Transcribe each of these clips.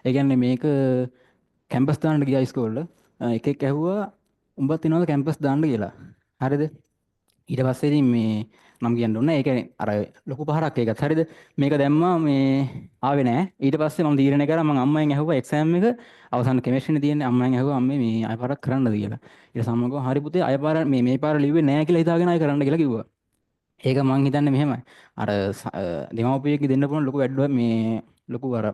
ඒ කියන්නේ මේක කැම්පස් දාන්න ගියා ඉස්කෝලේ. එකෙක් ඇහුවා උඹත් එනවද කැම්පස් දාන්න කියලා. හරිද? ඊට පස්සේ ඉතින් මේ නම් කියන්න ඕනේ. ඒ කියන්නේ අර ලොකු පහරක් ඒකත්. හරිද? මේක දැම්මා මේ ආවේ නෑ. ඊට පස්සේ මම තීරණය කරා මම අම්මෙන් ඇහුවා එක්සෑම් එක අවසන් කෙමිස්ට්‍රිනේ තියෙන්නේ. අම්මෙන් ඇහුවා අම්මේ මේ අය පාරක් කරන්නද කියලා. ඊට සම්මම කිව්වා හරි පුතේ අය පාර මේ පාර ලිව්වේ නෑ කියලා හිතාගෙන අය කරන්න කියලා කිව්වා. ඒක මං හිතන්නේ මෙහෙමයි. අර දෙමව්පියෙක්ගේ දෙන්න පුළුවන් ලොකු වැඩ මේ ලොකු අර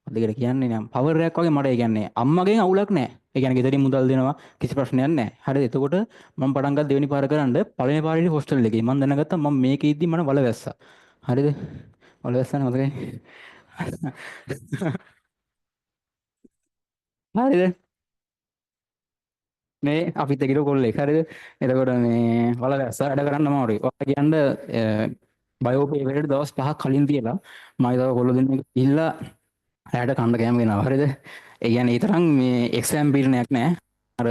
දෙකට කියන්නේ නම් පවර් එකක් වගේ මට ඒ කියන්නේ අම්මගෙන් අවුලක් නැහැ. ඒ කියන්නේ ගෙදරින් මුදල් දෙනවා කිසි ප්‍රශ්නයක් නැහැ. හරිද? එතකොට මම පටන් ගත්ත දෙවෙනි පාර කරන්න පළවෙනි පාරේදී හොස්ටල් එකේ මම දැනගත්තා මම මේකේ ඉද්දි මම වල වැස්සා. හරිද? වල වැස්සනේ මතකයි. හරිද? මේ අපිත් එක්ක කොල්ලෙක් හරිද? එතකොට මේ වල වැස්සා වැඩ කරන්න අමාරුයි. ඔයාලා කියන්න බයෝ පේපර් එකට දවස් 5ක් කලින් තියලා මම තව කොල්ල දෙන්නෙක් ඉල්ලා ඇයට කන්න කෑම ගෙනාවා. හරිද? ඒ කියන්නේ ඒ තරම් මේ එක්සෑම් පීඩනයක් නැහැ. අර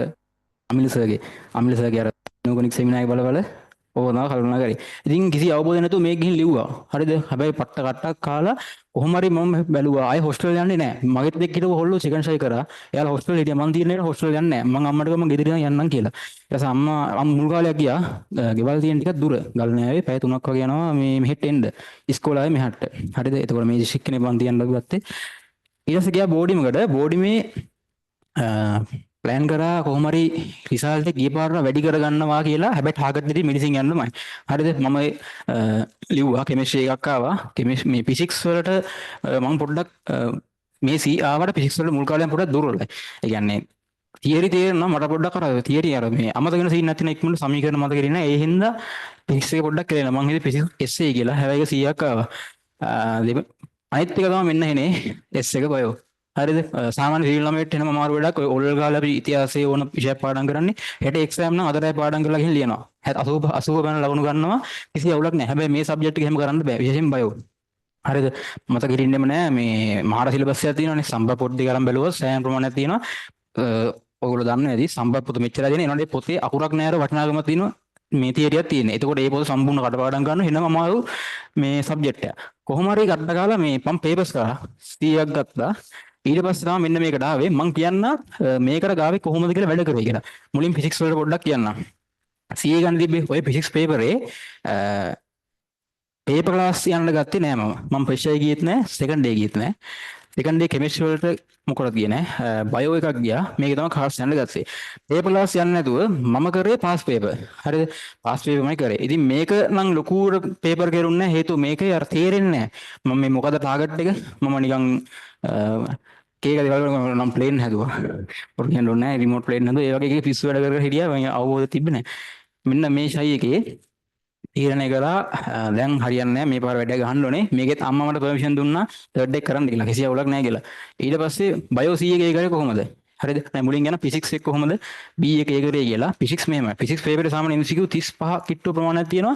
අමිල සර්ගේ අර නෝගනික් සෙමිනාර් එක බල බල ඕක තමයි කල්පනා කරේ. ඉතින් කිසි අවබෝධයක් නැතුව මේක ගිහින් ලිව්වා. හරිද? හැබැයි පට්ට කට්ටක් කාලා කොහොම හරි මම බැලුවා. ආයේ හොස්ටල් යන්නේ නැහැ. මගෙත් එක්ක හිටපු හොල්ලෝ චිකන් ෂයි කරා. එයාලා හොස්ටල් හිටියා. මං තියෙන එකට හොස්ටල් යන්නේ නැහැ. මං අම්මට ගම ගෙදර යන්නම් කියලා. ඊට පස්සේ අම්මා මුල් කාලයක් ගියා. ගෙවල් තියෙන ටිකක් දුර. ගල් නෑවේ පැය 3ක් වගේ යනවා මේ මෙහෙට එන්න. ඉස්කෝලාවේ මෙහාට. හරිද? එතකොට මේ ශික්ෂණේ මං තියන්න ගත්තේ. ඊට පස්සේ ගියා බෝඩිමකට. බෝඩිමේ ප්ලෑන් කරා කොහොම හරි රිසල්ට් එක ගිය පාරට වැඩි කරගන්නවා කියලා. හැබැයි ටාගට් එකේ මෙඩිසින් යන්නමයි. හරිද? මම ලිව්වා කෙමිස්ට්‍රි එකක් ආවා. මේ ෆිසික්ස් වලට මම පොඩ්ඩක් මේ සී ආවට ෆිසික්ස් වල මුල් කාලෙන් පොඩ්ඩක් දුර්වලයි. ඒ කියන්නේ තියරි තේරෙනවා මට පොඩ්ඩක් අර තියරි අර මේ අමතක වෙන සීන් නැතින ඉක්මනට සමීකරණ මතක ඉන්නේ නැහැ. ඒ හින්දා ෆිසික්ස් එක පොඩ්ඩක් කරේන. මම හිතුවේ ෆිසික්ස් එස්සේ කියලා. හැබැයි ඒක 100ක් ආවා. අනිත් එක තමයි මෙන්න එනේ එස් එක බයෝ. හරිද? සාමාන්‍ය සිවිල් ළමයට එනම අමාරු වැඩක්. ඔය ඔල් ගාලා අපි ඉතිහාසයේ ඕන විෂයක් පාඩම් කරන්නේ. හෙට එක්සෑම් නම් අදටයි පාඩම් කරලා ගිහින් ලියනවා. 80 ගණන් ලකුණු ගන්නවා. කිසි අවුලක් නැහැ. හැබැයි මේ සබ්ජෙක්ට් එක එහෙම කරන්න බෑ. විශේෂයෙන් බයෝ. හරිද? මතක හිටින්නෙම නෑ මේ මහා සිලබස් එකක් තියෙනවානේ. සම්බ පොත් දෙක අරන් බැලුවොත් සෑහෙන ප්‍රමාණයක් තියෙනවා. ඔයගොල්ලෝ දන්නේ නැති සම්බ පොත මෙච්චරයි දෙන්නේ. එනවානේ පොතේ අකුරක් නෑර වටිනාකමක් තියෙනවා. මේ තියරියක් තියෙනවා. එතකොට මේ පොත සම්පූර්ණ කටපාඩම් කරන්න වෙනම අමාරු මේ සබ්ජෙක්ට් එක. කොහොම හරි ගත්ත කාලා මේ මම පේපර්ස් කරා 100ක් ගත්තා. ඊට පස්සේ තමයි මෙන්න මේකට ආවේ. මම කියන්න මේකට ගාවේ කොහොමද කියලා වැඩ කරේ කියලා. මුලින් ෆිසික්ස් වලට පොඩ්ඩක් කියන්න. CA ගන්න තිබ්බේ ඔය ෆිසික්ස් පේපරේ පේපර් ක්ලාස් යන්න ගත්තේ නෑ මම. මම ෆ්‍රෙෂ් එකේ ගියෙත් නෑ, සෙකන්ඩ් ඩේ ගියෙත් නෑ. සෙකන්ඩ් ඩේ කෙමිස්ට්‍රි වලට මොකටද ගියේ නෑ. බයෝ එකක් ගියා. මේක තමයි කාස් යන්න ගත්තේ. පේපර් ක්ලාස් යන්නේ නැතුව මම කරේ පාස් පේපර්. හරිද? පාස් පේපර්මයි කරේ. ඉතින් මේක නම් ලොකුවට පේපර් කරුන්නේ නැහැ. හේතුව මේකේ අර තේරෙන්නේ නැහැ. මම මේ මොකද ටාගට් එක මම නිකන් කේක දේවල් වල නම් ප්ලේන් හැදුවා. පොර කියන්න ඕනේ නැහැ. රිමෝට් ප්ලේන් හැදුවා. ඒ වගේ එකේ පිස්සු වැඩ කර කර හිටියා. මම අවබෝධය තිබ්බේ නැහැ. මෙන්න මේ ෂයි එකේ තීරණය කළා දැන් හරියන්නේ නැහැ මේ පාර වැඩ ගහන්න ඕනේ. මේකෙත් අම්මා මට පර්මිෂන් දුන්නා තර්ඩ් එක කරන්න කියලා. කිසි අවුලක් නැහැ කියලා. ඊට පස්සේ බයෝ C එකේ කරේ කොහොමද? හරිද? මම මුලින් යන ෆිසික්ස් එක කොහොමද B එකේ කරේ කියලා. ෆිසික්ස් මෙහෙමයි. ෆිසික්ස් පේපරේ සාමාන්‍ය MCQ 35 කිට්ටු ප්‍රමාණයක් තියෙනවා.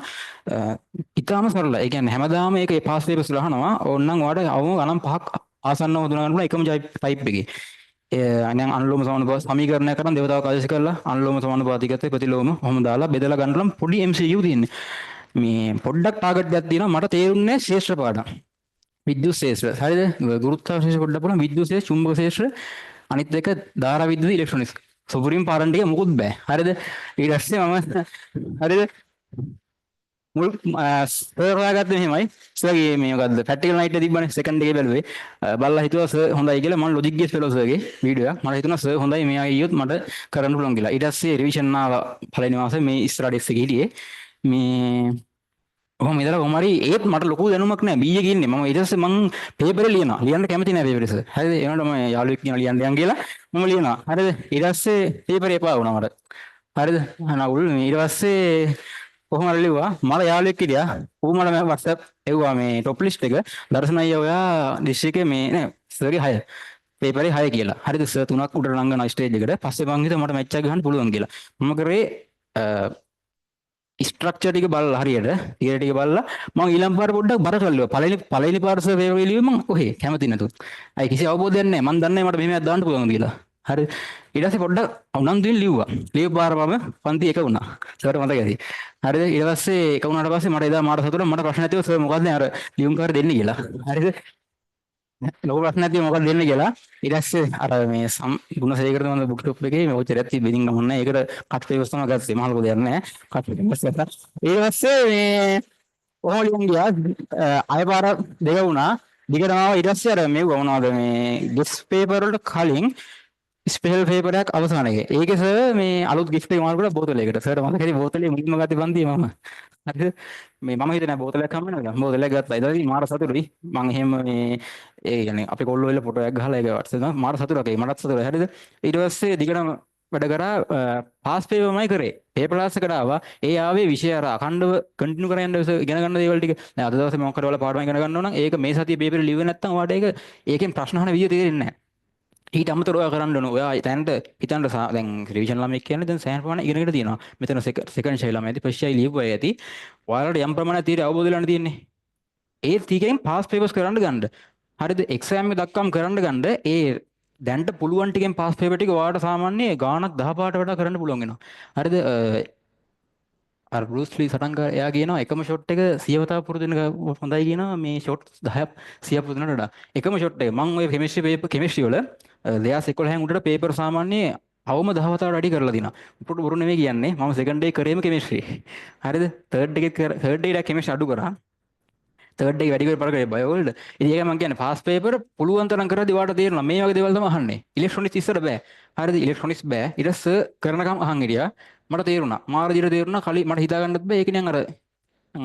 ඉතාලම සරලයි. ඒ කියන්නේ හැමදාම ඒකේ පාස් පේපර්ස් ලහනවා. ඕනනම් ඔයාලට අවම ගණන් 5ක් ආසන්නව හඳුනා ගන්න පුළුවන් එකම ටයිප් එකේ. අනන් අනුලෝම සමානුපාත සමීකරණය කරන් දේවතාව කාදේශ කරලා අනුලෝම සමානුපාතිකත්වය ප්‍රතිලෝම ඔහොම දාලා බෙදලා ගන්නලම් පොඩි MCQ තියෙන්නේ. මේ පොඩ්ඩක් ටාගට් එකක් තියෙනවා මට තේරුන්නේ ශේෂ්ත්‍ර පාඩම්. විද්‍යුත් ශේෂ්ත්‍ර. හරිද? ගුරුත්වාකර්ෂණ පොඩ්ඩක් බලන්න විද්‍යුත් ශේෂ්ත්‍ර, චුම්බක ශේෂ්ත්‍ර, අනිත් එක ධාරා විද්‍යුත් ඉලෙක්ට්‍රොනික්ස්. සුපුරිම පාඩම් ටික මොකුත් බෑ. හරිද? ඊට පස්සේ මම හරිද? මුල් සර් හොයාගත්තේ මෙහෙමයි. සර්ගේ මේ මොකද්ද ප්‍රැක්ටිකල් නයිට් එක තිබ්බනේ සෙකන්ඩ් එකේ බැලුවේ. බලලා හිතුවා සර් හොඳයි කියලා. මම ලොජික් ගේස් ෆෙලෝ සර්ගේ වීඩියෝ එක. මට හිතුණා සර් හොඳයි මෙයා ගියොත් මට කරන්න පුළුවන් කියලා. ඊට පස්සේ රිවිෂන් ආවා පළවෙනි මාසේ මේ ඉස්සරහ ඩෙස්ක් එකේ හිටියේ. මේ කොහොම ඉඳලා කොහොම හරි ඒත් මට ලොකු දැනුමක් නැහැ. බීයේ ගින්නේ. මම ඊට පස්සේ මං පේපරේ ලියනවා. ලියන්න කැමති නැහැ පේපරේ සර්. හරිද? ඒ වුණාට මම යාළුවෙක් කියන ලියන්න යන් කියලා මම ලියනවා. හරිද? ඊට පස්සේ පේපරේ එපා වුණා මට. හරිද? නවුල් ඊට පස්සේ කොහොම හරි ලිව්වා. මට යාළුවෙක් හිටියා. ඌ මට මම WhatsApp එව්වා මේ টොප් ලිස්ට් එක. දර්ශන අයියා ඔයා ඩිස්ට්‍රික්කේ මේ නෑ සර්ගේ 6 පේපරේ 6 කියලා. හරිද? සර් 3ක් උඩට ලංගන ස්ටේජ් එකට. පස්සේ මං හිතුවා මට මැච් එක ගහන්න පුළුවන් කියලා. මම කරේ ස්ට්‍රක්චර් ටික බලලා හරියට තියරි ටික බලලා මම ඊළඟ පාර පොඩ්ඩක් බර කළා. පළවෙනි පාර සර් පේපර් ලියුවේ මම ඔහේ කැමති නැතුව. අයි කිසි අවබෝධයක් නැහැ. මම දන්නේ මට මෙහෙමයක් දාන්න පුළුවන් කියලා. හරි. ඊට පස්සේ පොඩ්ඩක් උනන්දුවෙන් ලිව්වා. ලියපු පාර මම පන්ති 1 වුණා. සර්ට මතක ඇති. හරිද? ඊට පස්සේ 1 වුණාට පස්සේ මට එදා මාට සතුටුයි මට ප්‍රශ්න නැතිව සර් මොකද්ද අර ලියුම් කාර්ය දෙන්නේ කියලා. හරිද? ලොකු ප්‍රශ්නයක් තියෙනවා මොකක්ද දෙන්නේ කියලා. ඊට පස්සේ අර මේ ගුණසේකරද මම බුක් ටොප් එකේ මේ ඔච්චරයක් තිබෙදින් ගමන්න. ඒකට කට් පේපර්ස් තමයි ගත්තේ. මහ ලොකු දෙයක් නෑ. කට් පේපර්ස් ගත්තා. ඊට පස්සේ මේ කොහොමද ලියන් ගියා අය පාර දෙක වුණා. දිගටම ඊට පස්සේ අර මේ වුණාද මේ ගෙස් පේපර් වලට කලින් ස්පෙෂල් පේපර් එකක් අවසාන එකේ. ඒකේ සර් මේ අලුත් ගිෆ්ට් එක මාරු කරලා බෝතලයකට. සර්ට මතකයි බෝතලේ මුලින්ම ගත්තේ පන්තියේ මම. හරිද? මේ මම හිතන්නේ බෝතලයක් හම්බ වෙනවා කියලා. බෝතලයක් ගත්තා. ඊට පස්සේ මාර සතුටුයි. මම එහෙම මේ ඒ කියන්නේ අපේ කොල්ලෝ වෙල ෆොටෝ එකක් ගහලා ඒක WhatsApp එකේ මාර සතුටක් ඒ මටත් සතුටුයි. හරිද? ඊට පස්සේ දිගටම වැඩ කරා පාස් පේපර්මයි කරේ. පේපර් ක්ලාස් එකට ආවා. ඒ ආවේ විෂය අර අඛණ්ඩව කන්ටිනියු කරගෙන යන්න ඉගෙන ගන්න දේවල් ටික. දැන් අද දවසේ මොකක් කරේ වල පාඩම ඉගෙන ගන්න ඕන නම් ඒක මේ සතියේ පේපරේ ලිව්වේ නැත්නම් ඔයාලට ඒක ඒකෙන් ප්‍රශ්න අහන විදිය තේරෙන්නේ නැහැ. ඊට අමතරව ඔයා කරන්න ඕන. ඔයා දැනට හිතන්න දැන් රිවිෂන් ළමෙක් කියන්නේ දැන් සෑහෙන ප්‍රමාණයක් ඉගෙනගෙන තියෙනවා. මෙතන සෙකන්ඩ් ෂයි ළමයි ඇති ෆස්ට් ෂයි ලියපුවා ඇති. ඔයාලට යම් ප්‍රමාණයක් තීරය අවබෝධ වෙලා තියෙන්නේ. ඒ ටිකෙන් පාස් පේපර්ස් කරන්න ගන්න. හරිද? එක්සෑම් එක දක්වාම කරන්න ගන්න. ඒ දැන්ට පුළුවන් ටිකෙන් පාස් පේපර් ටික ඔයාලට සාමාන්‍ය ගාණක් 10 පාට වඩා කරන්න පුළුවන් වෙනවා. හරිද? අර බෲස් ලී සටන්කාර එයා කියනවා එකම ෂොට් එක 100 වතාවක් පුරුදු වෙන එක හොඳයි කියනවා මේ ෂොට් 10ක් 100ක් පුරුදු වෙනට වඩා. එකම ෂොට් එක මම ඔය කෙමිස්ට්‍රි පේපර් කෙමිස්ට්‍රි වල 2011 උඩට පේපර් සාමාන්‍ය අවම 10 වතාවට වැඩි කරලා දිනවා. උඩට බොරු නෙමෙයි කියන්නේ මම සෙකන්ඩ් එකේ කරේම කෙමිස්ට්‍රි. හරිද? තර්ඩ් එකේ කෙමිස්ට්‍රි අඩු කරා. තර්ඩ් එක වැඩි කර පරකේ බයෝවලට. ඉතින් ඒක මම කියන්නේ ෆාස්ට් පේපර් පුළුවන් තරම් කරද්දී වාට තේරෙනවා මේ වගේ දේවල් තමයි අහන්නේ. ඉලෙක්ට්‍රොනික්ස් ඉස්සර බෑ. හරිද? ඉලෙක්ට්‍රොනික්ස් බෑ. ඊට පස්සේ කරනකම් අහන් හිටියා. මට තේරුණා. මාර දිහට තේරුණා. කලින් මට හිතා ගන්නත් බෑ. ඒක නිකන්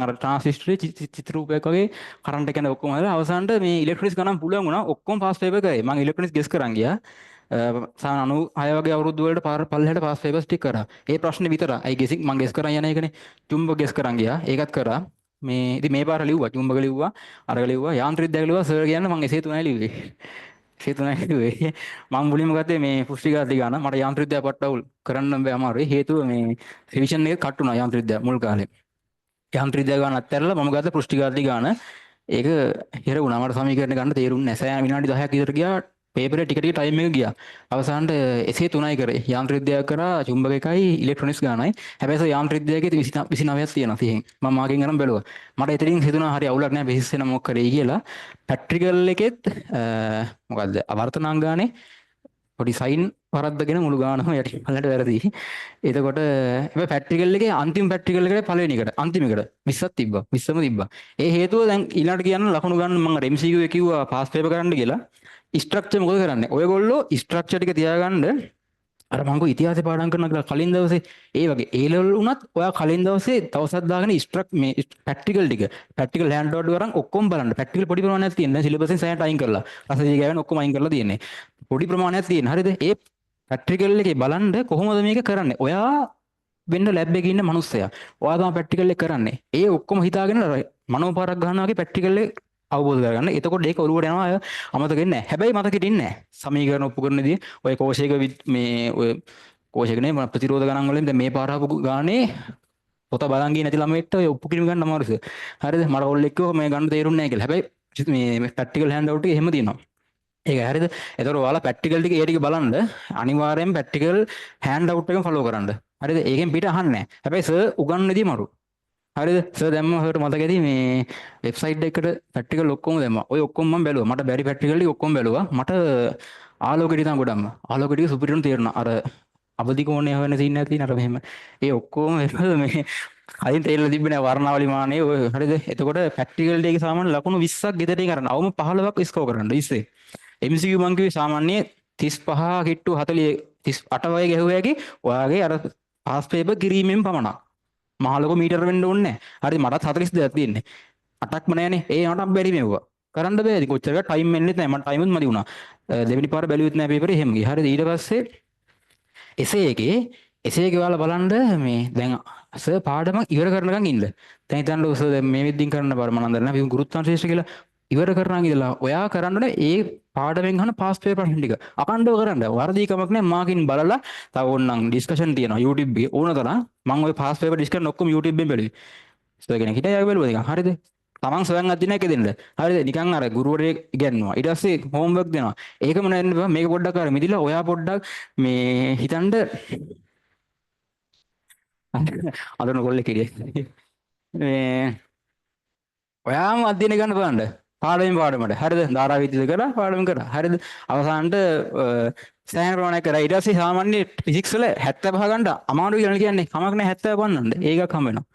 අර ට්‍රාන්සිස්ටරේ චිත්‍ර රූපයක් වගේ කරන්ට් එක යන ඔක්කොම හදලා අවසානට මේ ඉලෙක්ට්‍රොනික්ස් ගණන් පුළුවන් වුණා. ඔක්කොම ෆාස්ට් පේපර් කරේ. මම ඉලෙක්ට්‍රොනික්ස් ගෙස් කරන් ගියා. සාන 96 වගේ අවුරුදු වලට පල්ලෙහාට පාස් පේපර්ස් ටික කරා. ඒ ප්‍රශ්නේ විතරයි. අයි ගෙසින් මම ගෙස් කරන් යන එකනේ. චුම්බක ගෙස් කරන් ගියා. ඒකත් කරා. මේ ඉතින් මේ පාර ලිව්වා චුම්බක ලිව්වා අරග ලිව්වා යාන්ත්‍රික විද්‍යාව ලිව්වා සර් කියන්නේ මම එසේ තුනයි ලිව්වේ එසේ තුනයි ලිව්වේ මම මුලින්ම ගත්තේ මේ පුස්තිකාර්ථි ගාන මට යාන්ත්‍රික විද්‍යාව පට්ටවුල් කරන්න බෑ අමාරුයි හේතුව මේ රිවිෂන් එක කට් වුණා යාන්ත්‍රික විද්‍යාව මුල් කාලේ යාන්ත්‍රික විද්‍යාව ගාන අත්හැරලා මම ගත්ත පුස්තිකාර්ථි ගාන ඒක හිර වුණා මට සමීකරණ ගන්න තේරුන්නේ නැහැ සෑම විනාඩි 10ක් විතර ගියා පේපරේ ටික ටික ටයිම් එක ගියා. අවසානට එසේ තුනයි කරේ. යාන්ත්‍රික විද්‍යාව කරා චුම්බක එකයි ඉලෙක්ට්‍රොනික්ස් ගානයි. හැබැයි යාන්ත්‍රික විද්‍යාවකේ 29ක් තියෙනවා 30න්. මම මාගෙන් අරන් බැලුවා. මට එතනින් හිතුණා හරි අවුලක් නැහැ බේසිස් වෙන මොකක් කරේ කියලා. පැට්‍රිකල් එකෙත් මොකද්ද? අවර්තනාංග ගානේ පොඩි සයින් වරද්දගෙන මුළු ගානම යටි පල්ලට වැරදි. එතකොට හැබැයි පැට්‍රිකල් එකේ අන්තිම පැට්‍රිකල් එකට පළවෙනි එකට අන්තිම එකට 20ක් තිබ්බා. 20ම තිබ්බා. ඒ හේතුව දැන් ඊළඟට කියන්න ලකුණු ගන්න මම අර MCQ එක කිව්වා පාස් පේපර් කරන්න කියලා. ස්ට්‍රක්චර් මොකද කරන්නේ? ඔයගොල්ලෝ ස්ට්‍රක්චර් ටික තියාගන්න අර මම කිව්ව ඉතිහාසය පාඩම් කරනවා කියලා කලින් දවසේ ඒ වගේ A level වුණත් ඔයා කලින් දවසේ දවසක් දාගෙන මේ ප්‍රැක්ටිකල් ටික ප්‍රැක්ටිකල් හෑන්ඩ් අවුට් කරන් ඔක්කොම බලන්න. ප්‍රැක්ටිකල් පොඩි ප්‍රමාණයක් තියෙනවා. දැන් සිලබස් එකෙන් සෑහෙනට අයින් කරලා. රසදී ගෑවෙන ඔක්කොම අයින් කරලා තියෙන්නේ. පොඩි ප්‍රමාණයක් තියෙන. හරිද? ඒ ප්‍රැක්ටිකල් එකේ බලන්න කොහොමද මේක කරන්නේ? ඔයා වෙන්න ලැබ් එකේ ඉන්න මිනිස්සයා. ඔයා තමයි ප්‍රැක්ටිකල් එක කරන්නේ. ඒ ඔක්කොම හිතාගෙන මනෝපාරක් ගන්නවා වගේ ප්‍රැක්ටිකල් එක අවබෝධ කරගන්න. එතකොට ඒක ඔළුවට යනවා අය අමතක වෙන්නේ නැහැ. හැබැයි මතකෙට ඉන්නේ නැහැ. සමීකරණ ඔප්පු කරනදී ඔය කෝෂයක මේ ඔය කෝෂයක නේ ප්‍රතිරෝධ ගණන් වලින් දැන් මේ පාර ආපු ගානේ පොත බලන් ගියේ නැති ළමයිට ඔය ඔප්පු කිරීම ගන්න අමාරුයි. හරිද? මට ඕල් එක්ක මේ ගන්න තේරුන්නේ නැහැ කියලා. හැබැයි මේ ප්‍රැක්ටිකල් හෑන්ඩ් අවුට් එක එහෙම තියෙනවා. ඒක හරිද? එතකොට ඔයාලා ප්‍රැක්ටිකල් ටික ඒ ටික බලන්න අනිවාර්යෙන් ප්‍රැක්ටිකල් හෑන්ඩ් අවුට් එකම ෆලෝ කරන්න. හරිද? ඒකෙන් පිට අහන්නේ නැහැ. හැබැයි සර් උගන්වන්නේදී මරු. හරිද? සර් දැම්ම හොයට මතක ඇති මේ වෙබ්සයිට් එකකට ප්‍රැක්ටිකල් ඔක්කොම දැම්මා. ඔය ඔක්කොම මම බැලුවා. මට බැරි ප්‍රැක්ටිකල් ටික ඔක්කොම බැලුවා. මට ආලෝකෙ ටික තමයි ගොඩක්ම. ආලෝකෙ ටික සුපිරියම තේරුණා. අර අවදි කෝණය හොයන සීන් එකක් තියෙන අර මෙහෙම. ඒ ඔක්කොම මේ කලින් තේරෙලා තිබ්බේ නෑ වර්ණාවලි මානේ ඔය හරිද? එතකොට ප්‍රැක්ටිකල් ටිකේ සාමාන්‍ය ලකුණු 20ක් ගෙදරින් කරන්න. අවම 15ක් ස්කෝර් කරන්න ඉස්සේ. MCQ මං කිව්වේ සාමාන්‍ය 35 කිට්ටු 40 38 වගේ ගැහුවා කි ඔයාගේ අර පාස් පේපර් කිරීමෙන් පමණක්. මහලොකු මීටර වෙන්න ඕනේ නැහැ. හරි මටත් 42ක් තියෙන්නේ. 8ක්ම නැහනේ. ඒ නටක් බැරි මෙව්වා. කරන්න බෑ. ඉතින් කොච්චර ටයිම් වෙන්නෙත් නැහැ. මට ටයිමුත් මදි වුණා. දෙවෙනි පාර බැලුවෙත් නැහැ පේපරේ එහෙම ගියා. හරිද? ඊට පස්සේ එසේ එකේ ඔයාලා බලන්න මේ දැන් සර් පාඩම ඉවර කරනකන් ඉන්න. දැන් හිතන්න සර් දැන් මේ විදිහින් කරන්න බාර මම දන්නේ නැහැ. අපි ගුරුත්වාකර්ෂණ කියලා ඉවර කරනකන් ඉඳලා ඔයා කරන්න ඕනේ ඒ පාඩමෙන් අහන පාස් පේපර් ප්‍රශ්න ටික. අකණ්ඩව කරන්න. වර්ධී කමක් නැහැ. මාකින් බලලා තව ඕනනම් ඩිස්කෂන් තියෙනවා YouTube එකේ ඕන තරම්. මම ওই පාස් පේපර් ඩිස්කෂන් ඔක්කොම YouTube එකෙන් බැලුවේ. සර් කෙනෙක් හිටියා ඒක බැලුවා නිකන්. හරිද? තමන් සොයන් අදින එක දෙන්න. හරිද? නිකන් අර ගුරුවරයෙක් ඉගෙනනවා. ඊට පස්සේ හෝම්වර්ක් දෙනවා. ඒකම නැන්න බෑ. මේක පොඩ්ඩක් අර මිදිලා ඔයා පොඩ්ඩක් මේ හිතන්න අඳුන කොල්ලෙක් ඉරිය. මේ ඔයාම අධ්‍යයනය කරන්න බලන්න. පාඩමින් පාඩමට හරිද ධාරා විද්‍යුත කරා පාඩම කරා හරිද අවසානට සෑහෙන ප්‍රමාණයක් කරා ඊට පස්සේ සාමාන්‍ය ෆිසික්ස් වල 75 ගන්න අමාරු කියලා කියන්නේ කමක් නැහැ 70 පන්නන්න ඒකක් හම්බ වෙනවා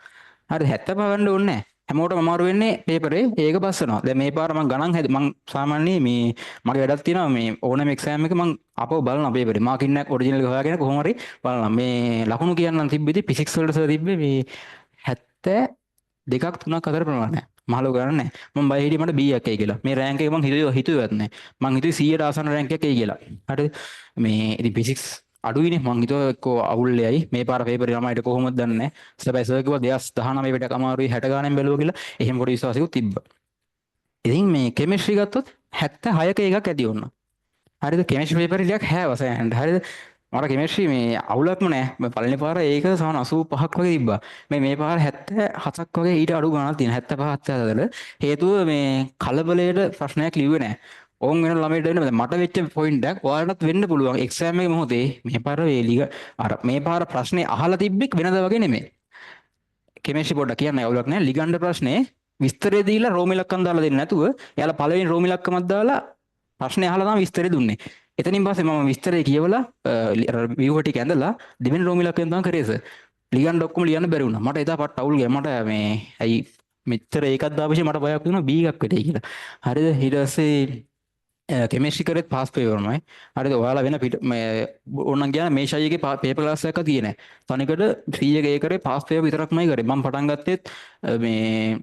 හරිද 75 ගන්න ඕනේ නැහැ හැමෝටම අමාරු වෙන්නේ පේපරේ ඒක පස්සනවා දැන් මේ පාර මම ගණන් මම සාමාන්‍ය මේ මගේ වැඩක් තියෙනවා මේ ඕනම එක්සෑම් එක මම අපව බලනවා පේපරේ මාකින් එකක් ඔරිජිනල් එක හොයාගෙන කොහොම හරි බලනවා මේ ලකුණු කියන්නම් තිබ්බෙදි ෆිසික්ස් වලට සර් තිබ්බේ මේ 72ක් 3ක් අතර ප්‍රමාණයක් මහලු ගන්න නැහැ මම බය හිටියේ මට B එකක් එයි කියලා මේ රෑන්ක් එක මම හිතුවේවත් නැහැ මම හිතුවේ 100ට ආසන්න රෑන්ක් එකක් එයි කියලා හරිද මේ ඉතින් ෆිසික්ස් අඩුයිනේ මං හිතුවා එක්කෝ අවුල්ලෙයි මේ පාර පේපරේ ළමයිට කොහොමද දන්නේ නැහැ සබයි සර් කිව්වා 2019 පිටක අමාරුයි 60 ගානෙන් බැලුවා කියලා එහෙම පොඩි විශ්වාසයකුත් තිබ්බා ඉතින් මේ කෙමිස්ට්‍රි ගත්තොත් 76ක එකක් ඇති වුණා හරිද කෙමිස්ට්‍රි පේපරේ ටිකක් හැවසෙන් හරිද මට කෙමිස්ට්‍රි මේ අවුලක්ම නෑ මම පළවෙනි පාර ඒක සමහර 85ක් වගේ තිබ්බා මේ පාර 77ක් වගේ ඊට අඩු ගණනක් තියෙන 75 77 හේතුව මේ කලබලයට ප්‍රශ්නයක් ලිව්වේ නෑ ඕන් වෙන ළමයිට වෙන්න මට වෙච්ච පොයින්ට් එකක් ඔයාලටත් වෙන්න පුළුවන් එක්සෑම් එකේ මොහොතේ මේ පාර වේලිග අර මේ පාර ප්‍රශ්නේ අහලා තිබ්බෙක් වෙනද වගේ නෙමෙයි කෙමිස්ට්‍රි පොඩ්ඩක් කියන්න අවුලක් නෑ ලිගන්ඩ ප්‍රශ්නේ විස්තරය දීලා රෝම ඉලක්කම් දාලා දෙන්නේ නැතුව එයාලා පළවෙනි රෝම ඉලක්කමක් දාලා ප්‍රශ්නේ අහලා තමයි විස්තරය දුන්නේ එතනින් පස්සේ මම විස්තරය කියවලා view ටික ඇඳලා දෙවෙනි රෝම ඉලක්කයෙන් තමයි කරේ සර් ලිගන්ඩ ඔක්කොම ලියන්න බැරි වුණා මට එදා පට්ට අවුල් ගියා මට මේ ඇයි මෙච්චර ඒකක් දාපස්සේ මට බයක් වුණා B එකක් වෙටේ කියලා හරිද ඊට පස්සේ කෙමිස්ට්‍රි කරේත් පාස් පේපර්මයි හරිද ඔයාලා වෙන මේ ඕනනම් කියන මේ ෂයි එකේ පේපර් ක්ලාස් එකක් තියෙන්නේ නැහැ තනිකඩ 3 එක ඒ කරේ පාස් පේපර් විතරක්මයි කරේ මම පටන් ගත්තෙත් මේ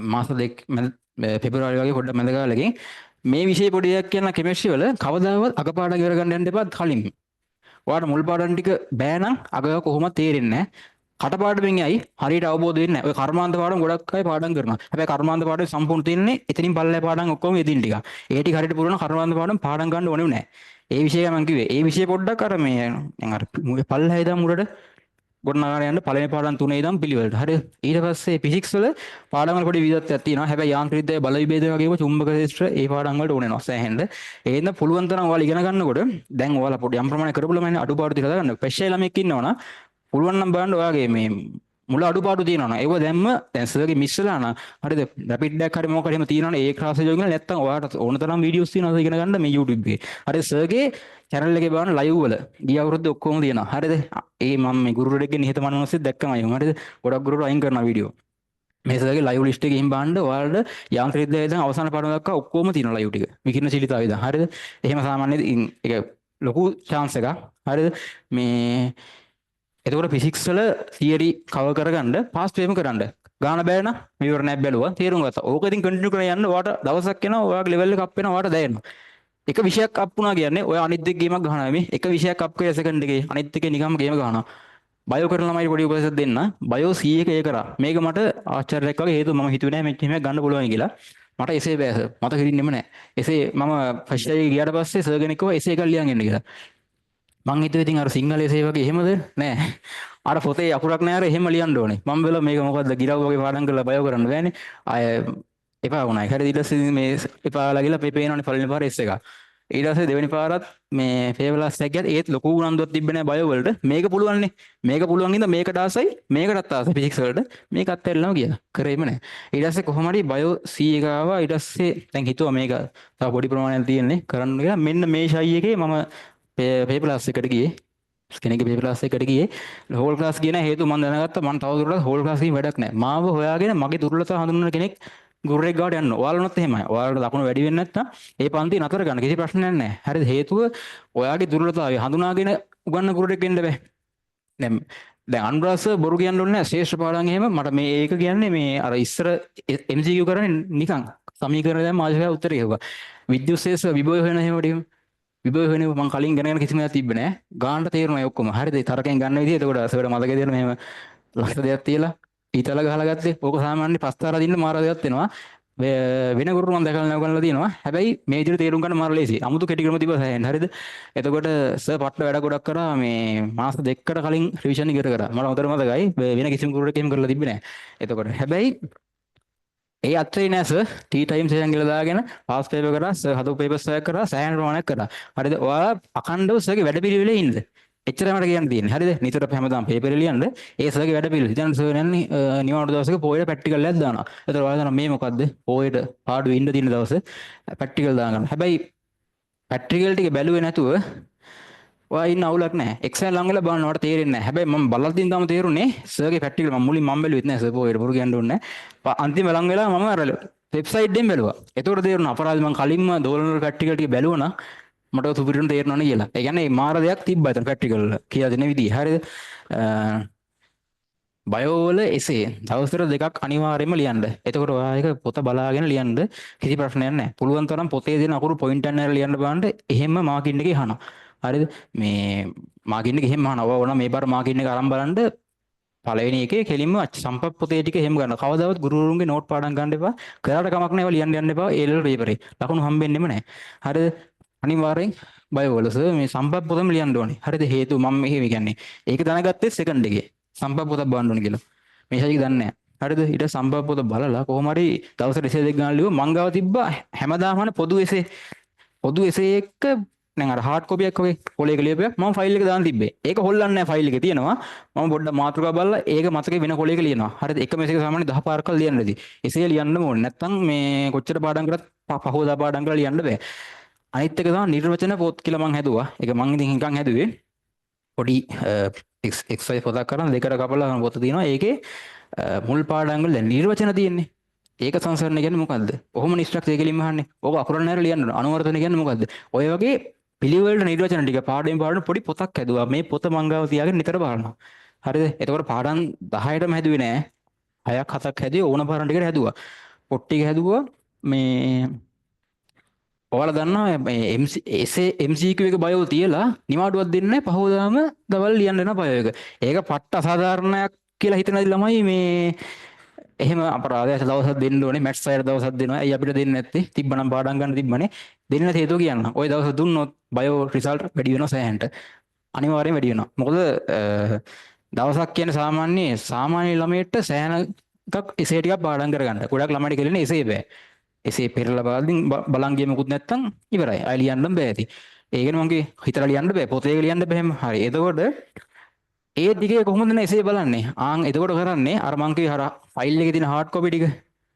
මාස දෙක පෙබරවාරි වගේ පොඩ්ඩක් මැද කාලෙකින් මේ විෂය පොඩි දෙයක් කියන කෙමිස්ට්‍රි වල කවදාවත් අගපාඩම් ඉවර ගන්න යන්න එපා කලින්. ඔයාලට මුල් පාඩම් ටික බෑ නම් අග කොහොමද තේරෙන්නේ නැහැ. කටපාඩමින් යයි හරියට අවබෝධ වෙන්නේ නැහැ. ඔය කර්මාන්ත පාඩම් ගොඩක් අය පාඩම් කරනවා. හැබැයි කර්මාන්ත පාඩම් සම්පූර්ණ තියෙන්නේ එතනින් පල්ලේ පාඩම් ඔක්කොම එදින් ටික. ඒ ටික හරියට පුරන කර්මාන්ත පාඩම් පාඩම් ගන්න ඕනේ නැහැ. ඒ විෂය මම කිව්වේ. ඒ විෂය පොඩ්ඩක් අර මේ දැන් අර පල්ලේ ඉඳන් මුරට ගොඩනගාගෙන යන්න පළවෙනි පාඩම් 3 ඉඳන් පිළිවෙලට. හරිද? ඊට පස්සේ ෆිසික්ස් වල පාඩම් වල පොඩි විවිධත්වයක් තියෙනවා. හැබැයි යාන්ත්‍රික විද්‍යාව බල විභේද වගේම චුම්බක ශාස්ත්‍ර ඒ පාඩම් වලට ඕනේ නැහැ සෑහෙන්න. ඒෙන්ද පුළුවන් තරම් ඔයාලා ඉගෙන ගන්නකොට දැන් ඔයාලා පොඩි යම් ප්‍රමාණයක් කරපු ළමයිනේ අඩුපාඩු ටික දාගන්න. පෙෂ්ෂේ ළමෙක් ඉන්නවනම් පුළුවන් නම් බලන්න ඔයාගේ මේ මුල අඩුපාඩු තියෙනවා නම් ඒව දැම්ම දැන් සර්ගේ මිස්සලා නම් හරිද රැපිඩ් එකක් හරි මොකක් හරි එහෙම තියෙනවනේ ඒ ක්ලාස් එක ජොයින් කරලා නැත්තම් ඔයාලට ඕන තරම් වීඩියෝස් තියෙනවා ඉගෙන ගන්න මේ YouTube එකේ. හරිද සර්ගේ channel එකේ බලන්න ලයිව් වල ගිය අවුරුද්ද ඔක්කොම තියෙනවා. හරිද? ඒ මම මේ ගුරුවරයෙක්ගේ නිහතමානීත්වය දැක්කම අයියෝ. හරිද? ගොඩක් ගුරුවරු අයින් කරනවා වීඩියෝ. මේ සර්ගේ ලයිව් ලිස්ට් එකේ ගිහින් බලන්න ඔයාලට යාන්ත්‍රික විද්‍යාවේ ඉඳන් අවසාන පාඩම දක්වා ඔක්කොම තියෙනවා ලයිව් ටික. විකිරණ ශීලතාවය ඉඳන්. හරිද? එහෙම සාමාන්‍යයෙන් ඒක ලොකු chance එකක්. හරිද? මේ එතකොට ෆිසික්ස් වල තියරි කවර් කරගන්න පාස් පේපර් කරන්න ගාන බෑ නම් විවරණයක් බැලුවා තේරුම් ගත්තා. ඕක ඉතින් කන්ටිනියු කරගෙන යන්න ඔයාලට දවසක් එනවා ඔයාගේ ලෙවල් එක අප් වෙනවා ඔයාලට දැනෙනවා. එක විෂයක් අප් වුණා කියන්නේ ඔය අනිත් දෙක ගේමක් ගහනවා මේ එක විෂයක් අප් කරලා සෙකන්ඩ් එකේ අනිත් එකේ නිකම්ම ගේම ගහනවා. බයෝ කරන ළමයි පොඩි උපදෙසක් දෙන්න. බයෝ C එක ඒ කරා. මේක මට ආචාර්යයෙක් වගේ හේතුව මම හිතුවේ නෑ මෙච්ච එහෙම ගන්න පුළුවන් කියලා. මට එසේ බෑ සර්. මට හිතින්නෙම නෑ. එසේ මම ෆස්ට් එකේ ගියාට පස්සේ සර් කෙනෙක් කිව්වා එසේ එකක් ලියන් එන්න කියලා. මං හිතුවේ ඉතින් අර සිංහල එසේ වගේ එහෙමද නෑ අර පොතේ අකුරක් නෑ අර එහෙම ලියන්න ඕනේ මම බැලුවා මේක මොකද්ද ගිරව් වගේ පාඩම් කරලා බයෝ කරන්න බෑනේ අය එපා වුණා හරි ඊට පස්සේ මේ එපාලා ගිහලා පේනවනේ පළවෙනි පාර S එක ඊට පස්සේ දෙවෙනි පාරත් මේ ෆේවර්ලස් එකක් ගියත් ඒත් ලොකු උනන්දුවක් තිබ්බේ නෑ බයෝ වලට මේක පුළුවන්නේ මේක පුළුවන් ඉඳ මේකට ආසයි මේකටත් ආසයි ෆිසික්ස් වලට මේකත් ඇල්ලම ගියා කරේම නෑ ඊට පස්සේ කොහොම හරි බයෝ C එක ආවා ඊට පස්සේ දැන් හිතුවා මේක තව පොඩි ප්‍රමාණයක් තියෙන්නේ කරන්න කියලා මෙන්න මේ ෂයි එකේ මම පේපර් ක්ලාස් එකට ගියේ කෙනෙක්ගේ පේපර් ක්ලාස් එකට ගියේ හෝල් ක්ලාස් කියන හේතුව මම දැනගත්තා මම තවදුරටත් හෝල් ක්ලාස් එකකින් වැඩක් නැහැ මාව හොයාගෙන මගේ දුර්වලතාව හඳුනන කෙනෙක් ගුරුවරයෙක් ගාවට යන්න ඔයාලනොත් එහෙමයි ඔයාලට ලකුණු වැඩි වෙන්නේ නැත්නම් ඒ පන්ති නතර ගන්න කිසි ප්‍රශ්නයක් නැහැ හරිද හේතුව ඔයාගේ දුර්වලතාවය හඳුනාගෙන උගන්න ගුරුවරයෙක් වෙන්න බෑ දැන් අනුරාස බොරු කියන්න ඕනේ නැහැ ශ්‍රේෂ්ඨ පාඩම් එහෙම මට මේ ඒක කියන්නේ මේ අර ඉස්සර MCQ කරන්නේ නිකන් සමීකරණ දැන් මාජිකා උත්තරේ හේවා විද්‍යුත් ශේෂ්ඨ විභව වෙන එහෙම ටික විභව වෙන මම කලින් ගණන් කිසිම දෙයක් තිබ්බේ නෑ ගානට තේරුණා ඒ ඔක්කොම හරිද තරකෙන් ගන්න විදිහ එතකොට අසවල මතකේ තියෙන මෙහෙම ලක්ෂ දෙයක් තියලා ඊතල ගහලා ගත්තේ ඕක සාමාන්‍ය පස්තාරා දින්න මාර දෙයක් වෙනවා වෙන ගුරු මම දැකලා නැවගන්නලා තියෙනවා හැබැයි මේ විදිහට තේරුම් ගන්න මාර ලේසි අමුතු කෙටි ක්‍රම තිබ්බා සෑහෙන හරිද එතකොට සර් පට්ට වැඩ ගොඩක් කරා මේ මාස දෙකකට කලින් රිවිෂන් ඉවර කරා මට හොඳට මතකයි වෙන කිසිම ගුරුවරයෙක් එහෙම කරලා තිබ්බේ නෑ එතකොට හැබැයි ඒ අත්‍රේ නෑ සර් ටී ටයිම් සෙෂන් කියලා දාගෙන පාස් පේපර් කරා සර් හදපු පේපර්ස් එකක් කරා සෑහෙන ප්‍රමාණයක් කරා හරිද ඔයාලා අකණ්ඩව සර්ගේ වැඩ පිළිවෙලේ ඉන්නද එච්චරයි මට කියන්න තියෙන්නේ. හරිද? නිතර හැමදාම පේපර් ලියන්න. ඒ සර්ගේ වැඩ පිළිවෙල. ඉතින් සර් යන්නේ නිවාඩු දවසක පොයේ ප්‍රැක්ටිකල් එකක් දානවා. ඒතර ඔයාලා දන්නවා මේ මොකද්ද? පොයේට පාඩුවේ ඉන්න තියෙන දවස ප්‍රැක්ටිකල් දාගන්න. හැබැයි ප්‍රැක්ටිකල් ටික බැලුවේ නැතුව ඔයා ඉන්න අවුලක් නැහැ. එක්සෑම් ළඟ වෙලා බලන්න ඔයාලට තේරෙන්නේ නැහැ. හැබැයි මම බලද්දින් තමයි තේරුනේ සර්ගේ ප්‍රැක්ටිකල් මම මුලින් මම බැලුවෙත් නැහැ සර් පොයේට බොරු කියන්න ඕනේ නැහැ. අන්තිම ළඟ වෙලා මම අර වෙබ්සයිට් එකෙන් බැලුවා. ඒතකොට තේරුණා අපරාධ මම කලින්ම දෝලන වල ප්‍රැක්ටිකල් ටික බැලුවා නම් මට සුපිරිටම තේරෙනවනේ කියලා. ඒ කියන්නේ මාර දෙයක් තිබ්බා එතන ප්‍රැක්ටිකල් වල කියලා දෙන විදිය. හරිද? බයෝ වල එසේ දවසට දෙකක් අනිවාර්යයෙන්ම ලියන්න. එතකොට ඔයා ඒක පොත බලාගෙන ලියන්න කිසි ප්‍රශ්නයක් නැහැ. පුළුවන් තරම් පොතේ දෙන අකුරු පොයින්ට් එකක් නෑර ලියන්න බලන්න. එහෙම මාකින් එකේ අහනවා. හරිද? මේ මාකින් එක එහෙම අහනවා. ඔයා ඕන මේ පාර මාකින් එක අරන් බලන්න පළවෙනි එකේ කෙලින්ම සම්පත් පොතේ ටික එහෙම ගන්න. කවදාවත් ගුරුවරුන්ගේ නෝට් පාඩම් ගන්න එපා. කරාට කමක් නැහැ. ලියන්න යන්න එපා. ඒ ලෙවල් පේපරේ. ලකුණු හම්බෙන්නෙම නැහැ. හරිද? අනිවාර්යෙන් බයෝ වල සර් මේ සම්පත් පොතම ලියන්න ඕනේ. හරිද? හේතුව මම මෙහෙම කියන්නේ. ඒක දැනගත්තේ සෙකන්ඩ් එකේ. සම්පත් පොත බලන්න ඕනේ කියලා. මේ ශායික දන්නේ නැහැ. හරිද? ඊට සම්පත් පොත බලලා කොහොම හරි දවසට එසේ දෙක ගන්න ලියුවා. මං ගාව තිබ්බා හැමදාම පොදු එසේ. පොදු එසේ එක දැන් අර හાર્ඩ් කොපි එකක් වගේ පොලේක ලියපුවා. මම ෆයිල් එක දාන්න තිබ්බේ. ඒක හොල්ලන්නේ නැහැ ෆයිල් එකේ තියෙනවා. මම පොඩ්ඩක් මාතෘකාව බලලා ඒක මතකේ වෙන කොලයක ලියනවා. හරිද? එක මේසෙක සාමාන්‍ය 10 පාරක්වත් ලියන්න ඇති. එසේ ලියන්න ඕනේ. නැත්තම් මේ කොච්චර පාඩම් කරත් පහවදා පාඩම් කරලා ලියන්න බෑ. අනිත් එක තමයි නිර්වචන පොත් කියලා මං හැදුවා. ඒක මං ඉතින් නිකන් හැදුවේ. පොඩි එක්සර්සයිස් පොතක් කරන් දෙකට කපලා පොත තියෙනවා. ඒකේ මුල් පාඩම් වල දැන් නිර්වචන තියෙන්නේ. ඒක සංසරණ කියන්නේ මොකද්ද? කොහොම ඉන්ස්ට්‍රක්චර් එකලින්ම අහන්නේ. ඕක අකුරන් නැර ලියන්න ඕන. අනුවර්තන කියන්නේ මොකද්ද? ඔය වගේ පිළිවෙලට නිර්වචන ටික පාඩයෙන් පාඩම පොඩි පොතක් හැදුවා. මේ පොත මං ගාව තියාගෙන නිතර බලනවා. හරිද? එතකොට පාඩම් 10ටම හැදුවේ නෑ. 6ක් 7ක් හැදුවේ ඕන පාඩම් ටිකට හැදුවා. පොත් ටික හැදුවා. මේ ඔයාලා දන්නවා මේ MCQ එක බයෝ තියලා නිවාඩුවක් දෙන්නේ පහවදාම දවල් ලියන්න වෙන බයෝ එක. ඒක පට්ට අසාධාරණයක් කියලා හිතන ළමයි මේ එහෙම අපරාධයක් දවසක් දෙන්න ඕනේ මැට්ස් අයට දවසක් දෙනවා. ඇයි අපිට දෙන්නේ නැත්තේ? තිබ්බනම් පාඩම් ගන්න තිබ්බනේ. දෙන්න නැති හේතුව කියන්න. ওই දවස් දුන්නොත් බයෝ රිසල්ට් වැඩි වෙනවා සෑහෙන්ට. අනිවාර්යෙන් වැඩි වෙනවා. මොකද දවසක් කියන්නේ සාමාන්‍ය ළමයට සෑහෙන එකක් එසේ ටිකක් පාඩම් කරගන්න. ගොඩක් ළමයිට කෙරෙන්නේ එසේ බෑ. එසේ පෙරලා බලන් ගියේ මොකුත් නැත්තම් ඉවරයි. අය ලියන්න බෑ ඇති. ඒකනේ මගේ හිතලා ලියන්න බෑ. පොතේ ලියන්න බෑ හැම. හරි. එතකොට ඒ ටිකේ කොහොමද නේ එසේ බලන්නේ? එතකොට කරන්නේ අර මං කිව්වේ අර ෆයිල් එකේ තියෙන හાર્ඩ් කොපි ටික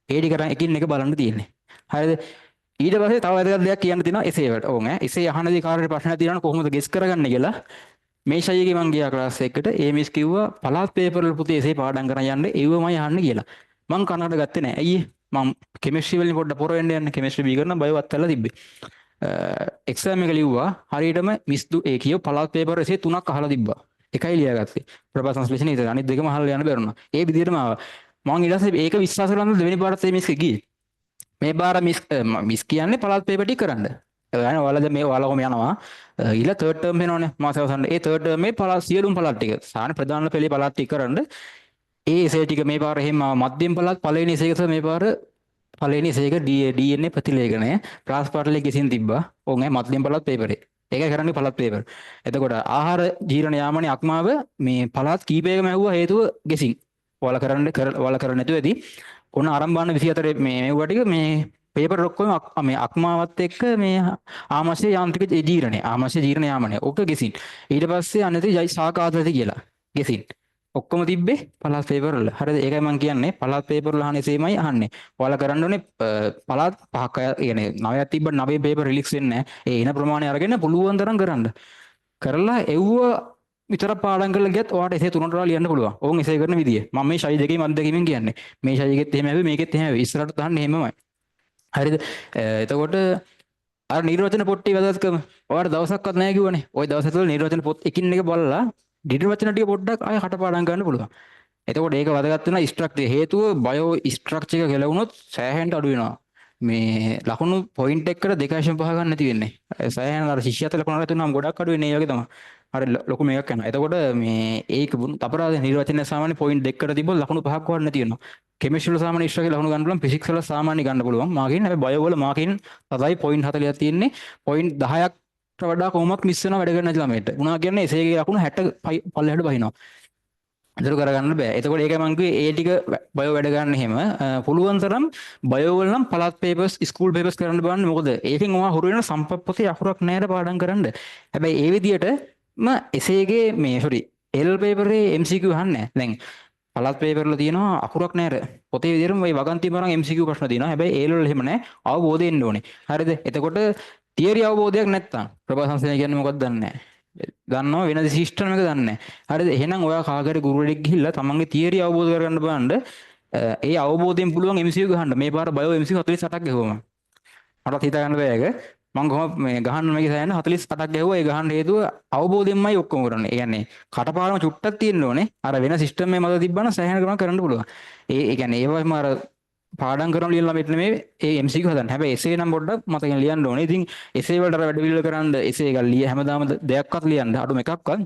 ඒ ටික එකින් එක බලන්න තියෙන්නේ. හරිද? ඊට පස්සේ තව වැදගත් දෙයක් කියන්න තියෙනවා එසේ වලට. ඕන් ඈ. එසේ අහනදී කාටද ප්‍රශ්න තියෙනවා කොහොමද ගෙස් කරගන්නේ කියලා. මේ ශෛලියේ මං ගියා ක්ලාස් එකකට. ඒ මිස් කිව්වා පළාත් පේපර් වල පුතේ එසේ පාඩම් කරන් යන්න ඒවමයි අහන්න කියලා. මං කනකට ගත්තේ නැහැ. ඇයි? මම කෙමිස්ට්‍රි වලින් පොඩ්ඩක් පොර වෙන්න යන්නේ. කෙමිස්ට්‍රි බී කරන බයෝ අත්හැරලා තිබ්බේ. එක්සෑම් එක ලිව්වා හරියටම මිස් ඒ කියව පළාත් පේපර් එසේ 3ක් අහලා තිබ්බා. එකයි ලියාගත්තේ. ප්‍රභා සංශ්ලේෂණ ඉතින් අනිත් දෙකම අහලා යන්න බැරුණා. ඒ විදිහටම ආවා. මම ඊට පස්සේ ඒක විශ්වාස කරලා දෙවෙනි පාරත් මේ මිස් ගියේ. මේ පාර මිස් කියන්නේ පළාත් පේපර් ටික කරන්න. يعني ඔයාලා දැන් මේ ඔයාලා කොහම යනවා ඊළඟ තර්ඩ් ටර්ම් වෙනවනේ මාස අවසන් ඒ තර්ඩ් ටර්ම් මේ පළාත් සියලුම පළාත් ටික සාමාන්‍ය ප්‍රධාන පෙළේ පළාත් ටික කරන්න ඒ එසේ ටික මේ පාර එහෙම මධ්‍යම පළාත් පළවෙනි එසේ එක මේ පාර පළවෙනි එසේ එක DNA ප්‍රතිලේඛනය ප්‍රාස්පාර්ටලේ ගෙසින් තිබ්බා. ඕන් මධ්‍යම පළාත් පේපරේ. ඒකයි කරන්නේ පළාත් පේපර්. එතකොට ආහාර ජීර්ණ යාමනේ අක්මාව මේ පළාත් කීපයකම ඇහුවා හේතුව ගෙසින්. ඔයාලා කරන්න නැතුව ඇති. ඔන්න ආරම්භාන 24 මේ මෙව්වා ටික මේ පේපර් ඔක්කොම මේ අක්මාවත් එක්ක මේ ආමාශය යාන්ත්‍රික ජීර්ණය ආමාශය ජීර්ණ යාමනය ඔක ගෙසින් ඊට පස්සේ අනිත් ජයි සාකාතති කියලා ගෙසින් ඔක්කොම තිබ්බේ පළාත් පේපර් වල. හරිද? ඒකයි මම කියන්නේ පළාත් පේපර් වල අහන්නේ සේමයි අහන්නේ. ඔයාලා කරන්න ඕනේ පළාත් පහක් يعني 9ක් තිබ්බ 9 පේපර් රිලීස් වෙන්නේ නැහැ. ඒ එන ප්‍රමාණය අරගෙන පුළුවන් තරම් කරන්න. කරලා එව්ව විතර පාඩම් කරලා ගියත් ඔයාලට එසේ තුනට වඩා ලියන්න පුළුවන්. ඕන් එසේ කරන විදිය. මම මේ ශෛලී දෙකේ මැදකින් කියන්නේ. මේ ශෛලියෙත් එහෙම හැබැයි මේකෙත් එහෙම හැබැයි ඉස්සරහට දාන්නේ එහෙමමයි. හරිද? එතකොට අර නිර්වචන පොට්ටි වැදගත්කම ඔයාලට දවසක්වත් නැහැ කිව්වනේ. ওই දවස් තුළ නිර්වචන පොත් එකින් එක බලලා නිර්වචන ටික පොඩ්ඩක් ආයෙ කටපාඩම් ගන්න පුළුවන්. එතකොට ඒක වැදගත් වෙනවා ස්ට්‍රක්චර්. හේතුව බයෝ ස්ට්‍රක්චර් එක ගැලවුණොත් සෑහෙන්න අඩු වෙනවා. මේ ලකුණු පොයින්ට් එකකට 2.5 ගන්න නැති වෙන්නේ. සෑහෙන අර ශිෂ්‍යයත් ලකුණු නැති වුණාම ගොඩක් අඩු වෙන්නේ ඒ වගේ තමයි. හරි ලොකු මේකක් යනවා. එතකොට මේ ඒක අපරාධ නිර්වචනයේ සාමාන්‍ය පොයින්ට් 2කට තිබ්බොත් ලකුණු 5ක් වඩ නැති වෙනවා. කෙමිස්ට්‍රි වල සාමාන්‍ය ඉස්සරහ ලකුණු ගන්න පුළුවන්. ෆිසික්ස් වල සාමාන්‍ය ගන්න පුළුවන්. මාකින් හැබැයි බයෝ වල මාකින් තදයි පොයින්ට් 40ක් තියෙන්නේ. පොයින්ට් 10ක් වඩා කොහොමත් මිස් වෙනවා වැඩ කරන නැති ළමයට. උනා කියන්නේ එසේගේ ලකුණු 60 පල්ලෙහාට බහිනවා. ඒක කරගන්න බෑ. එතකොට ඒකයි මම කිව්වේ ඒ ටික බයෝ වැඩ ගන්න එහෙම පුළුවන් තරම් බයෝ වල නම් පළාත් පේපර්ස් ස්කූල් පේපර්ස් කරන්න බලන්න. මොකද ඒකෙන් ඔයා හුරු වෙන සම්පත් පොතේ අකුරක් නැහැ පාඩම් කරන්න. හැබැයි ඒ විදියට එසේගේ මේ සොරි එල් පේපරේ MCQ අහන්නේ නැහැ. දැන් පළාත් පේපර්වල තියෙනවා අකුරක් නැහැ අර පොතේ විදිහටම ওই වගන්ති මරන් MCQ ප්‍රශ්න තියෙනවා. හැබැයි ඒ වල එහෙම නැහැ. අවබෝධය එන්න ඕනේ. හරිද? එතකොට තියරි අවබෝධයක් නැත්තම් ප්‍රභා සංස්ථාන කියන්නේ මොකක්ද දන්නේ නැහැ. දන්නවා වෙන සිස්ටම් එක දන්නේ නැහැ. හරිද? එහෙනම් ඔයා කාගරි ගුරුවරයෙක් ගිහිල්ලා තමන්ගේ තියරි අවබෝධ කරගන්න බලන්න. ඒ අවබෝධයෙන් පුළුවන් MCQ ගහන්න. මේ පාර බයෝ MCQ 48ක් ගහුවම. මටත් හිතා ගන්න බෑ ඒක. මම කොහොම මේ ගහන්න මේක සෑහෙන 48ක් ගැහුවා. ඒ ගහන්න හේතුව අවබෝධයෙන්මයි ඔක්කොම කරන්නේ. ඒ කියන්නේ කටපාඩම චුට්ටක් තියෙන්න ඕනේ. අර වෙන සිස්ටම් එකේ මත තිබ්බනම් සෑහෙන ගණන් කරන්න පුළුවන්. ඒ කියන්නේ ඒවම අර පාඩම් කරන ලියන ළමයිට නෙමෙයි ඒ MCQ හදන්න. හැබැයි එසේ නම් පොඩ්ඩක් මතකෙන් ලියන්න ඕනේ. ඉතින් එසේ වලට අර වැඩ පිළිවෙල කරන්න එසේ එකක් ලිය හැමදාම දෙයක්වත් ලියන්න අඩුම එකක්වත්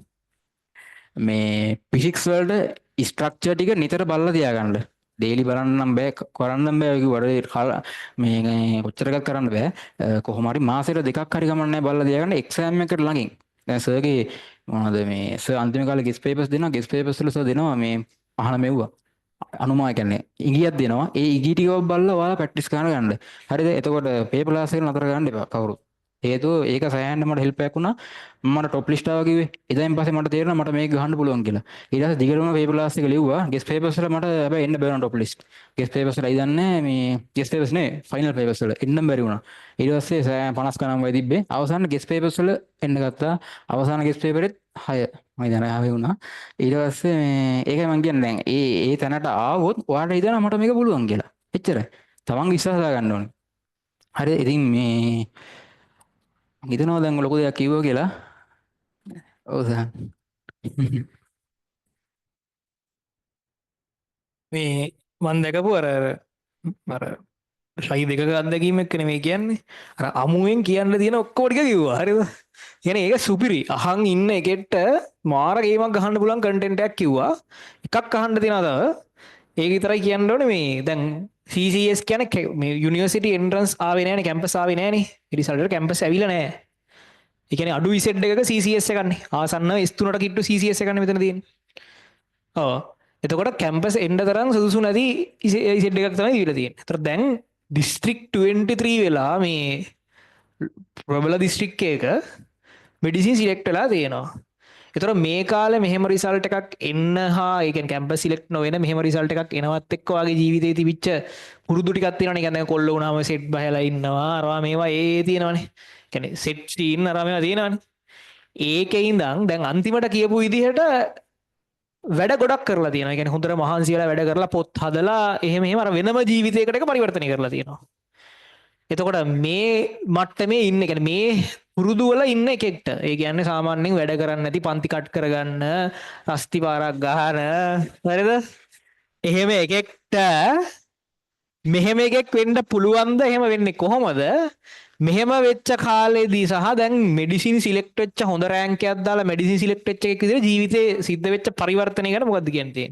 මේ ෆිසික්ස් වලට ස්ට්‍රක්චර් ටික නිතර බලලා තියාගන්න. ඩේලි බලන්නම් බෑ කරන්නම් බෑ කිව්වට මේ කොච්චරයක් කරන්න බෑ. කොහොම හරි මාසෙට දෙකක් හරි ගමන්නේ බලලා තියාගන්න එක්සෑම් එකට ළඟින්. දැන් සර්ගේ මොනවද මේ සර් අන්තිම කාලේ ගෙස් පේපර්ස් දෙනවා. ගෙස් පේපර්ස් වල සර් දෙනවා මේ අහන මෙව්වා. අනුමා කියන්නේ ඉඟියක් දෙනවා. ඒ ඉඟි ටික බලලා ඔයාලා ප්‍රැක්ටිස් කරන ගන්න. හරිද? එතකොට පේපර් ක්ලාස් එක නතර කරන්න එපා කවුරුත්. හේතුව ඒක සෑහෙන්න මට හෙල්ප් එකක් වුණා. මට টොප් ලිස්ට් ආවා කිව්වේ. ඉතින් පස්සේ මට තේරුණා මට මේක ගහන්න පුළුවන් කියලා. ඊට පස්සේ දිගටම පේපර් ක්ලාස් එක ලිව්වා. ගෙස් පේපර්ස් වල මට හැබැයි එන්න බැරි වුණා টොප් ලිස්ට්. ගෙස් පේපර්ස් වල ඉදන්නේ මේ ගෙස් පේපර්ස් නේ ෆයිනල් පේපර්ස් වල එන්න බැරි වුණා. ඊට පස්සේ 50 ගණන් වයි තිබ්බේ. අවසාන ගෙස් පේපර්ස් වල එන්න ගත්තා. අවසාන ගෙස් පේපරෙත් 6 මම දැන ආවේ වුණා. ඊට පස්සේ මේ ඒකයි මම කියන්නේ දැන් ඒ තැනට ආවොත් ඔයාලට හිතනවා මට මේක පුළුවන් කියලා. එච්චරයි. තමන් විශ්වාස ගන්න ඕනේ. හරි ඉතින් මේ හිතනවා දැන් ලොකු දෙයක් කිව්වා කියලා. ඔව් සහන්. මේ මන් දැකපු අර ශයි දෙකක අත්දැකීම එක්ක නෙමෙයි කියන්නේ. අර අමුවෙන් කියන්න තියෙන ඔක්කොම ටික කිව්වා. හරිද? කියන්නේ ඒක සුපිරි. අහන් ඉන්න එකෙක්ට මාර ගේමක් ගහන්න පුළුවන් කන්ටෙන්ට් එකක් කිව්වා. එකක් අහන්න තියෙනවා තව. ඒක විතරයි කියන්න ඕනේ මේ දැන් CCS කියන්නේ මේ යුනිවර්සිටි එන්ට්‍රන්ස් ආවේ නැහැනේ කැම්පස් ආවේ නැහැනේ. රිසල්ට් එක කැම්පස් ඇවිල්ලා නැහැ. ඒ කියන්නේ අඩු ඉසෙට් එකක CCS එකක්නේ. ආසන්නව S3ට කිට්ටු CCS එකක්නේ මෙතන තියෙන්නේ. ඔව්. එතකොට කැම්පස් එන්න තරම් සුදුසු නැති ඉසෙට් එකක් තමයි දීලා තියෙන්නේ. ඒතර දැන් දිස්ත්‍රික් 23 වෙලා මේ ප්‍රබල දිස්ත්‍රික් එක මෙඩිසින් සිලෙක්ට් වෙලා තියෙනවා. ඒතර මේ කාලේ මෙහෙම රිසල්ට් එකක් එන්න හා ඒ කියන්නේ කැම්පස් සිලෙක්ට් නොවන මෙහෙම රිසල්ට් එකක් එනවත් එක්ක වාගේ ජීවිතේ තිබිච්ච පුරුදු ටිකක් තියෙනවනේ. කියන්නේ කොල්ල වුණාම සෙට් බහලා ඉන්නවා. අරවා මේවා ඒ තියෙනවනේ. කියන්නේ සෙට් සීන් අරවා මේවා තියෙනවනේ. ඒකේ ඉඳන් දැන් අන්තිමට කියපු විදිහට වැඩ ගොඩක් කරලා තියෙනවා. ඒ කියන්නේ හොඳට මහන්සි වෙලා වැඩ කරලා පොත් හදලා එහෙම අර වෙනම ජීවිතයකට එක පරිවර්තනය කරලා තියෙනවා. එතකොට මේ මට්ටමේ ඉන්න කියන්නේ මේ පුරුදු වල ඉන්න එකෙක්ට ඒ කියන්නේ සාමාන්‍යයෙන් වැඩ කරන්නේ නැති පන්ති කට් කරගන්න රස්ති පාරක් ගහන හරිද? එහෙම එකෙක්ට මෙහෙම එකෙක් වෙන්න පුළුවන්ද? එහෙම වෙන්නේ කොහොමද? මෙහෙම වෙච්ච කාලෙදී සහ දැන් මෙඩිසින් සිලෙක්ට් වෙච්ච හොඳ රෑන්ක් එකක් දාලා මෙඩිසින් සිලෙක්ට් වෙච්ච එකෙක් විදිහට ජීවිතේ සිද්ධ වෙච්ච පරිවර්තනය ගැන මොකද්ද කියන්නේ?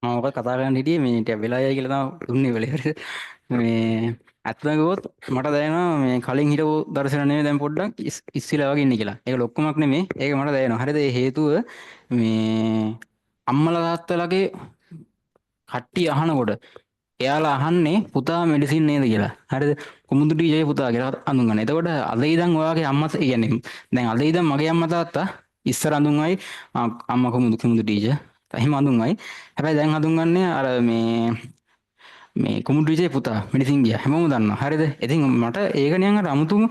මම ඔක කතා කරන්න හිටියේ මේ ටික වෙලා යයි කියලා තමයි දුන්නේ වෙලේ. මේ ඇත්තම කිව්වොත් මට දැනෙනවා මේ කලින් හිටපු දර්ශන නෙමෙයි දැන් පොඩ්ඩක් ඉස්සිලා වගේ ඉන්නේ කියලා. ඒක ලොක්කමක් නෙමෙයි. ඒක මට දැනෙනවා. හරිද? ඒ හේතුව මේ අම්මලා තාත්තලාගේ කට්ටිය අහනකොට එයාලා අහන්නේ පුතා මෙඩිසින් නේද කියලා. හරිද? කුමුදු ටීචර්ගේ පුතා කියලා අඳුන් ගන්න. එතකොට අද ඉඳන් ඔයාගේ අම්මා කියන්නේ දැන් අද ඉඳන් මගේ අම්මා තාත්තා ඉස්සර අඳුන්වයි අම්මා කුමුදු ටීචර්. එහෙම අඳුන්වයි. හැබැයි දැන් අඳුන්ගන්නේ අර මේ කුමුදු ටීචර්ගේ පුතා මෙඩිසින් ගියා. හැමෝම දන්නවා. හරිද? ඉතින් මට ඒක නිකන් අර අමුතුම